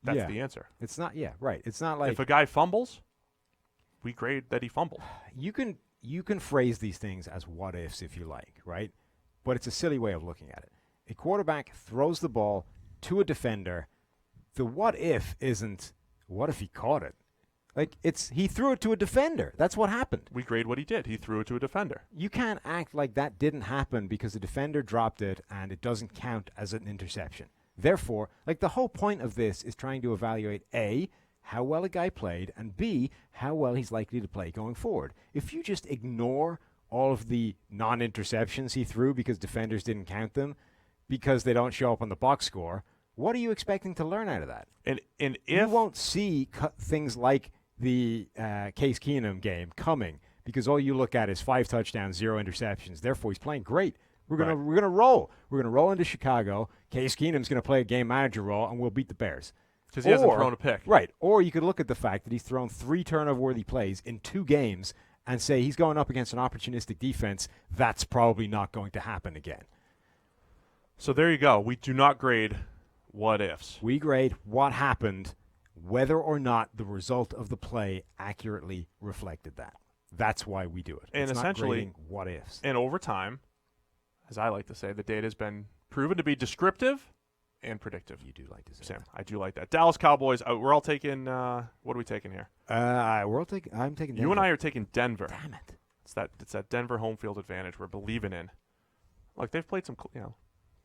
That's the answer. It's not, right. It's not like if a guy fumbles, we grade that he fumbled. You can phrase these things as what ifs if you like, right? But it's a silly way of looking at it. A quarterback throws the ball to a defender. The what if isn't what if he caught it? Like, he threw it to a defender. That's what happened. We grade what he did. He threw it to a defender. You can't act like that didn't happen because the defender dropped it and it doesn't count as an interception. Therefore, like, the whole point of this is trying to evaluate A, how well a guy played, and B, how well he's likely to play going forward. If you just ignore all of the non-interceptions he threw because defenders didn't count them, because they don't show up on the box score, what are you expecting to learn out of that? And if you won't see things like the Case Keenum game coming because all you look at is 5 touchdowns, 0 interceptions. Therefore, he's playing great. We're gonna roll. We're gonna roll into Chicago. Case Keenum's gonna play a game manager role, and we'll beat the Bears because he hasn't thrown a pick. Right. Or you could look at the fact that he's thrown 3 turnover-worthy plays in 2 games and say he's going up against an opportunistic defense. That's probably not going to happen again. So there you go. We do not grade what ifs. We grade what happened, whether or not the result of the play accurately reflected that. That's why we do it. And it's essentially, not grading what ifs. And over time, as I like to say, the data has been proven to be descriptive and predictive. You do like to say Sam, that. I do like that. Dallas Cowboys, we're all taking, what are we taking here? I'm taking Denver. You and I are taking Denver. Damn it. It's that Denver home field advantage we're believing in. Like, they've played some,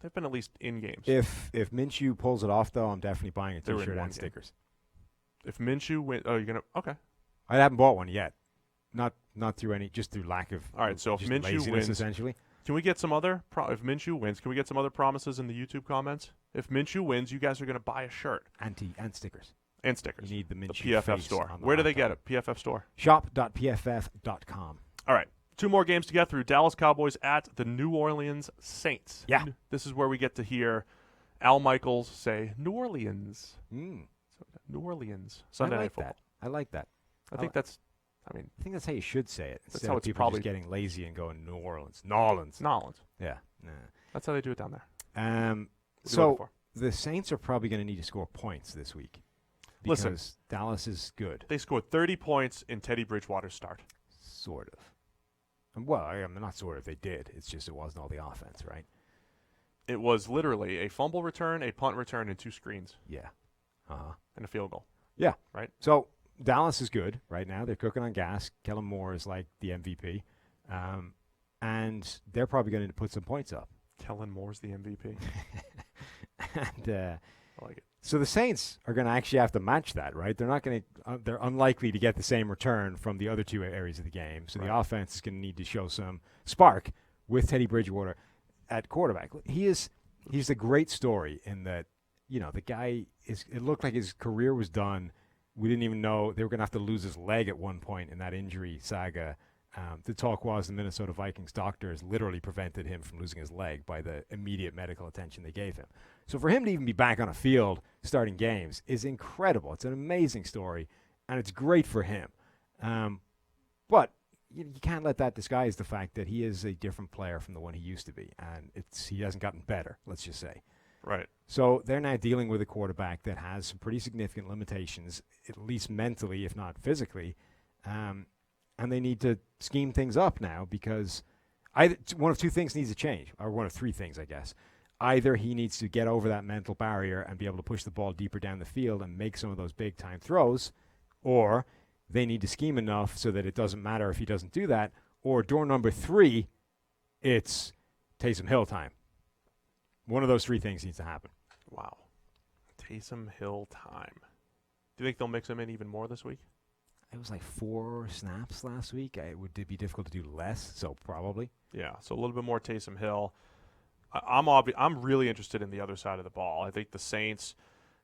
they've been at least in games. If Minshew pulls it off, though, I'm definitely buying a T-shirt and stickers. If Minshew wins, you're going to, okay. I haven't bought one yet. Not through just through lack of all right, so if Minshew wins, essentially. Can we get some other if Minshew wins, can we get some other promises in the YouTube comments? If Minshew wins, you guys are going to buy a shirt. And stickers. And stickers. You need the Minshew PFF face store. on the Where do they laptop. get it? PFF store. Shop.pff.com. All right. 2 more games to get through. Dallas Cowboys at the New Orleans Saints. Yeah. This is where we get to hear Al Michaels say New Orleans. New Orleans. Sunday Night Football. I like that. I think that's how you should say it. That's how it's people probably just getting lazy and going New Orleans. Nolans. Yeah. Nah. That's how they do it down there. So the Saints are probably going to need to score points this week. Because Listen, Dallas is good. They scored 30 points in Teddy Bridgewater's start. Sort of. Well, I'm not sort of. They did. It's just it wasn't all the offense, right? It was literally a fumble return, a punt return, and 2 screens. Yeah. And a field goal. Yeah. Right? So Dallas is good right now. They're cooking on gas. Kellen Moore is like the MVP. And they're probably going to put some points up. Kellen Moore's the MVP. And I like it. so the Saints are going to actually have to match that, right? They're not going to. They're unlikely to get the same return from the other two areas of the game. So the offense is going to need to show some spark with Teddy Bridgewater at quarterback. He's a great story in that, the guy is. It looked like his career was done. We didn't even know they were going to have to lose his leg at one point in that injury saga. The talk was the Minnesota Vikings doctors literally prevented him from losing his leg by the immediate medical attention they gave him. So for him to even be back on a field starting games is incredible. It's an amazing story, and it's great for him. But you can't let that disguise the fact that he is a different player from the one he used to be, and he hasn't gotten better, let's just say. Right. So they're now dealing with a quarterback that has some pretty significant limitations, at least mentally, if not physically. And they need to scheme things up now because one of two things needs to change, or one of three things, I guess. Either he needs to get over that mental barrier and be able to push the ball deeper down the field and make some of those big-time throws, or they need to scheme enough so that it doesn't matter if he doesn't do that, or door number three, it's Taysom Hill time. One of those three things needs to happen. Wow. Taysom Hill time. Do you think they'll mix him in even more this week? It was like 4 snaps last week. It would be difficult to do less, so probably. Yeah, so a little bit more Taysom Hill. I'm really interested in the other side of the ball. I think the Saints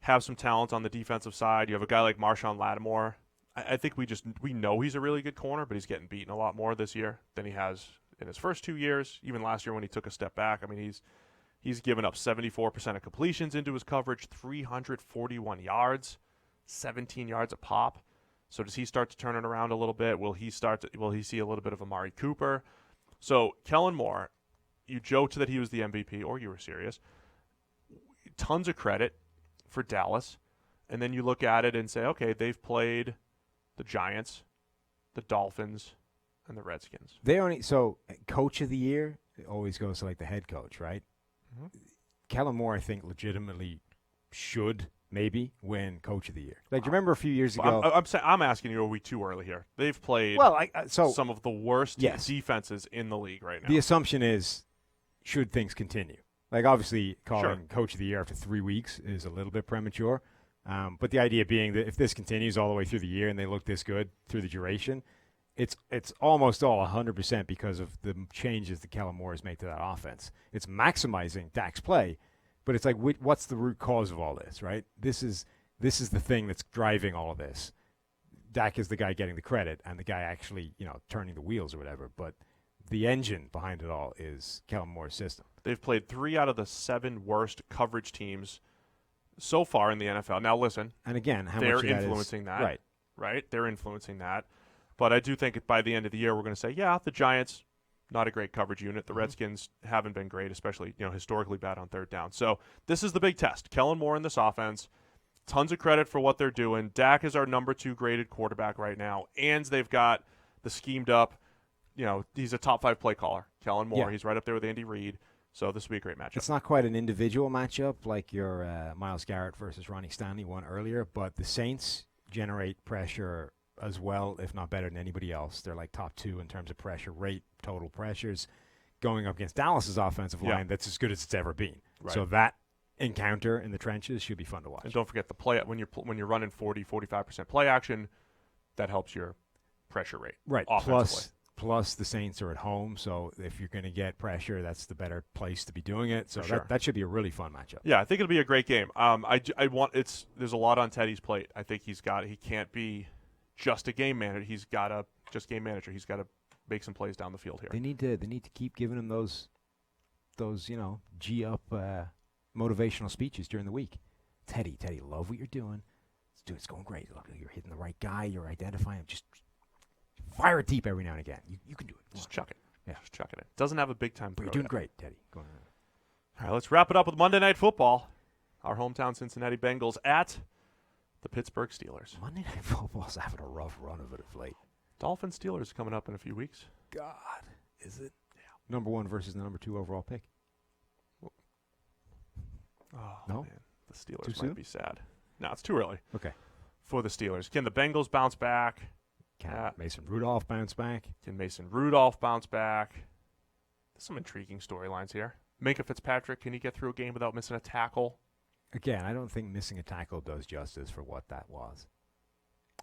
have some talent on the defensive side. You have a guy like Marshawn Lattimore. I think we know he's a really good corner, but he's getting beaten a lot more this year than he has in his first 2 years. Even last year when he took a step back, I mean, he's given up 74% of completions into his coverage, 341 yards, 17 yards a pop. So does he start to turn it around a little bit? Will he see a little bit of Amari Cooper? So Kellen Moore, you joked that he was the MVP, or you were serious. Tons of credit for Dallas. And then you look at it and say, okay, they've played the Giants, the Dolphins, and the Redskins. So coach of the year always goes to like the head coach, right? Mm-hmm. Kellen Moore, I think, legitimately should maybe win coach of the year. Like, do you remember a few years ago? I'm asking you, are we too early here? They've played some of the worst defenses in the league right now. The assumption is, should things continue? Like, obviously, calling coach of the year after 3 weeks is a little bit premature. But the idea being that if this continues all the way through the year and they look this good through the duration, it's almost all 100% because of the changes that Kellen Moore has made to that offense. It's maximizing Dak's play. But it's like, what's the root cause of all this, right? This is the thing that's driving all of this. Dak is the guy getting the credit and the guy actually, turning the wheels or whatever. But the engine behind it all is Kellen Moore's system. They've played 3 out of the 7 worst coverage teams so far in the NFL. Now, listen. And again, they're influencing that. Right? They're influencing that. But I do think by the end of the year, we're going to say, yeah, the Giants, not a great coverage unit. The Redskins haven't been great, especially historically bad on third down. So this is the big test. Kellen Moore in this offense, tons of credit for what they're doing. Dak is our number 2 graded quarterback right now, and they've got the schemed up. He's a top 5 play caller. Kellen Moore, he's right up there with Andy Reid. So this will be a great matchup. It's not quite an individual matchup like your Myles Garrett versus Ronnie Stanley one earlier, but the Saints generate pressure as well, if not better than anybody else. They're like top 2 in terms of pressure rate, total pressures, going up against Dallas's offensive line that's as good as it's ever been. Right. So that encounter in the trenches should be fun to watch. And don't forget the play when you're running 40-45% play action, that helps your pressure rate. Right. Plus the Saints are at home, so if you're going to get pressure, that's the better place to be doing it. So that should be a really fun matchup. Yeah, I think it'll be a great game. There's a lot on Teddy's plate. I think he can't be just a game manager. He's got to make some plays down the field here. They need to keep giving him those G up motivational speeches during the week. Teddy, love what you're doing. It's going great. Look, you're hitting the right guy. You're identifying him. Just fire it deep every now and again. You can do it. Just chuck it. Yeah, just chuck it in. Doesn't have a big time. You're doing great, Teddy. Go on. All right, let's wrap it up with Monday Night Football. Our hometown Cincinnati Bengals at the Pittsburgh Steelers. Monday Night Football's having a rough run of it of late. Dolphins Steelers coming up in a few weeks. God, is it? Yeah. Number 1 versus the number 2 overall pick. Oh, no? Man. The Steelers might be sad. No, it's too early. Okay. For the Steelers. Can the Bengals bounce back? Can Mason Rudolph bounce back? Can Mason Rudolph bounce back? There's some intriguing storylines here. Minka Fitzpatrick, can he get through a game without missing a tackle? Again, I don't think missing a tackle does justice for what that was.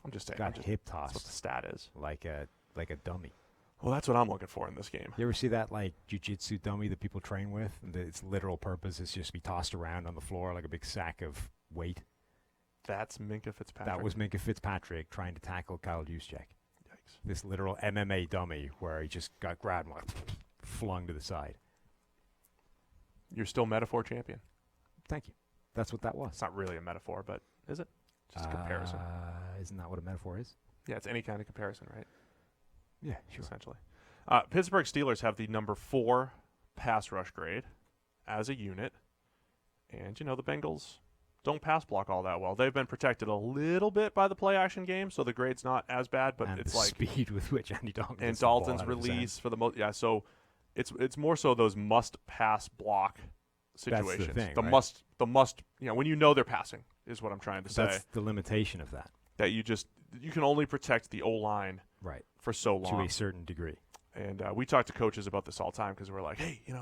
I'm just saying. Got hip tossed. That's what the stat is. Like a dummy. Well, that's what I'm looking for in this game. You ever see that like jiu-jitsu dummy that people train with? And its literal purpose is just to be tossed around on the floor like a big sack of weight. That's Minka Fitzpatrick. That was Minka Fitzpatrick trying to tackle Kyle Juszczyk. Yikes. This literal MMA dummy where he just got grabbed and flung to the side. You're still metaphor champion. Thank you. That's what that was. It's not really a metaphor, but is it? Just a comparison. Isn't that what a metaphor is? Yeah, it's any kind of comparison, right? Yeah, sure. Essentially. Pittsburgh Steelers have the number 4 pass rush grade as a unit. And, the Bengals don't pass block all that well. They've been protected a little bit by the play action game, so the grade's not as bad, but and it's the like speed with which Andy Dalton and gets the ball Dalton's out of his release hand. for the most. Yeah, so it's more so those must pass block situations. That's the thing, the right? must when they're passing is what I'm trying to say. That's the limitation of that. That you can only protect the O-line right for so long. To a certain degree. And we talk to coaches about this all the time because we're like, hey, you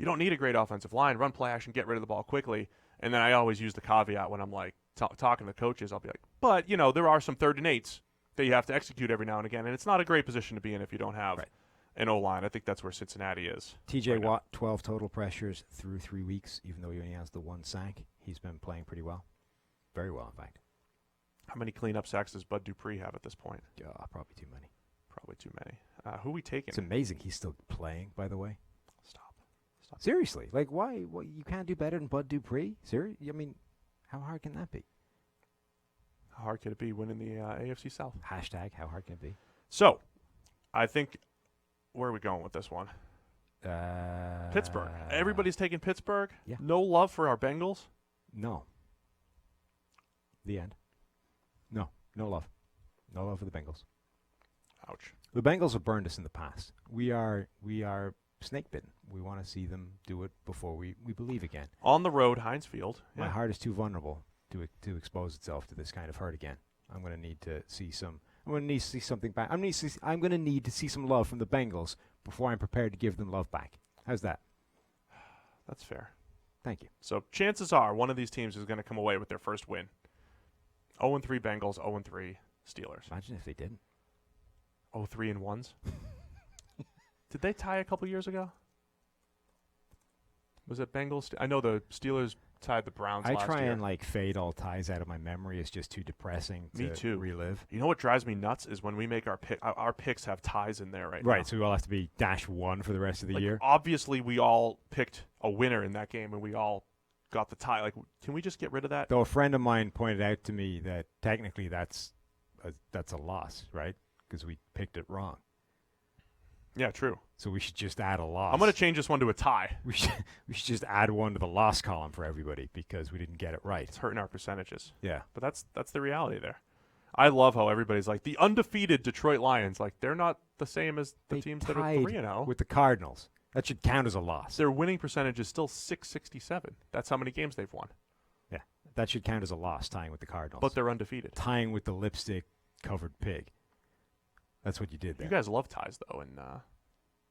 don't need a great offensive line. Run play action, get rid of the ball quickly. And then I always use the caveat when I'm like talking to coaches. I'll be like, but, there are some 3rd and 8s that you have to execute every now and again. And it's not a great position to be in if you don't have an O-line. I think that's where Cincinnati is. TJ Watt, 12 total pressures through 3 weeks, even though he only has the 1 sack. He's been playing pretty well. Very well, in fact. How many cleanup sacks does Bud Dupree have at this point? Probably too many. Probably too many. Who are we taking? It's amazing he's still playing, by the way. Stop. Seriously. Like, why? What, you can't do better than Bud Dupree? Seriously? I mean, how hard can that be? How hard could it be winning the AFC South? Hashtag, how hard can it be? So, I think, where are we going with this one? Pittsburgh. Everybody's taking Pittsburgh. Yeah. No love for our Bengals. No. The end. No. No love. No love for the Bengals. Ouch. The Bengals have burned us in the past. We are snake bitten. We want to see them do it before we believe again. On the road, Heinz Field. My heart is too vulnerable to expose itself to this kind of hurt again. I'm going to need to see some. I'm going to need to see something back. I'm going to need to see some love from the Bengals before I'm prepared to give them love back. How's that? That's fair. Thank you. So chances are one of these teams is going to come away with their first win. 0-3 Bengals, 0-3 Steelers. Imagine if they didn't. 0-3 1s. Did they tie a couple years ago? Was it Bengals? I know the Steelers tied the Browns last year. I try and fade all ties out of my memory. It's just too depressing to relive. You know what drives me nuts is when we make our picks have ties in there now. Right, so we all have to be -1 for the rest of the year. Obviously, we all picked a winner in that game, and we all got the tie. Can we just get rid of that? Though a friend of mine pointed out to me that technically that's a loss, right? Because we picked it wrong. Yeah, true. So we should just add a loss. I'm going to change this one to a tie. We should just add 1 to the loss column for everybody because we didn't get it right. It's hurting our percentages. Yeah. But that's the reality there. I love how everybody's like, the undefeated Detroit Lions, they're not the same as the teams that are 3-0. With the Cardinals. That should count as a loss. Their winning percentage is still .667. That's how many games they've won. Yeah. That should count as a loss, tying with the Cardinals. But they're undefeated. Tying with the lipstick-covered pig. That's what you did there. You guys love ties, though, and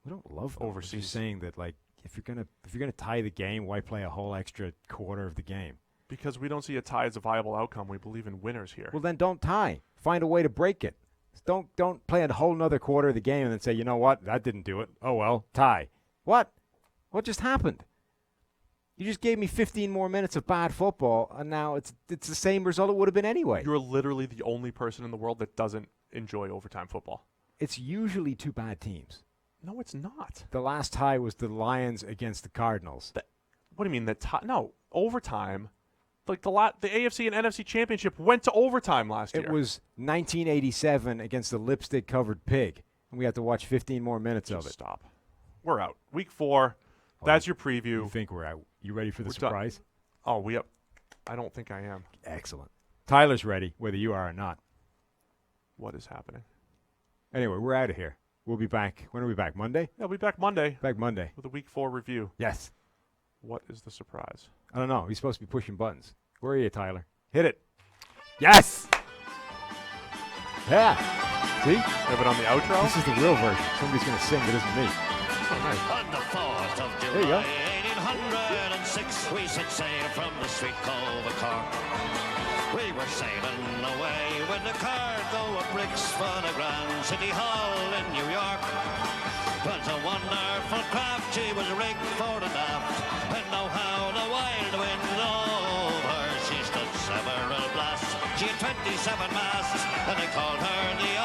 we don't love them. overseas. I'm just saying that, if you're gonna tie the game, why play a whole extra quarter of the game? Because we don't see a tie as a viable outcome. We believe in winners here. Well, then don't tie. Find a way to break it. Don't play a whole nother quarter of the game and then say, you know what, that didn't do it. Oh well, tie. What? What just happened? You just gave me 15 more minutes of bad football, and now it's the same result it would have been anyway. You're literally the only person in the world that doesn't enjoy overtime football. It's usually 2 bad teams. No, it's not. The last tie was the Lions against the Cardinals. What do you mean that tie? No, overtime. The AFC and NFC championship went to overtime last year. It was 1987 against the lipstick-covered pig, and we had to watch 15 more minutes of it. Stop. We're out. Week 4. That's your preview. You think we're out? You ready for the surprise? Oh, we up. I don't think I am. Excellent. Tyler's ready, whether you are or not. What is happening? Anyway, we're out of here. We'll be back. When are we back? Monday? Yeah, we'll be back Monday. Back Monday. With a Week 4 review. Yes. What is the surprise? I don't know. He's supposed to be pushing buttons. Where are you, Tyler? Hit it. Yes! Yeah. See? Have it on the outro? This is the real version. Somebody's going to sing that isn't me. On the 4th of July, There you go. 1806, we set sail from the sweet cove of Cork. We were sailing away with the cargo of bricks for the Grand City Hall in New York. 'Twas a wonderful craft, she was rigged fore and aft, and know how the wild wind over. She stood several blasts, she had 27 masts, and they called her the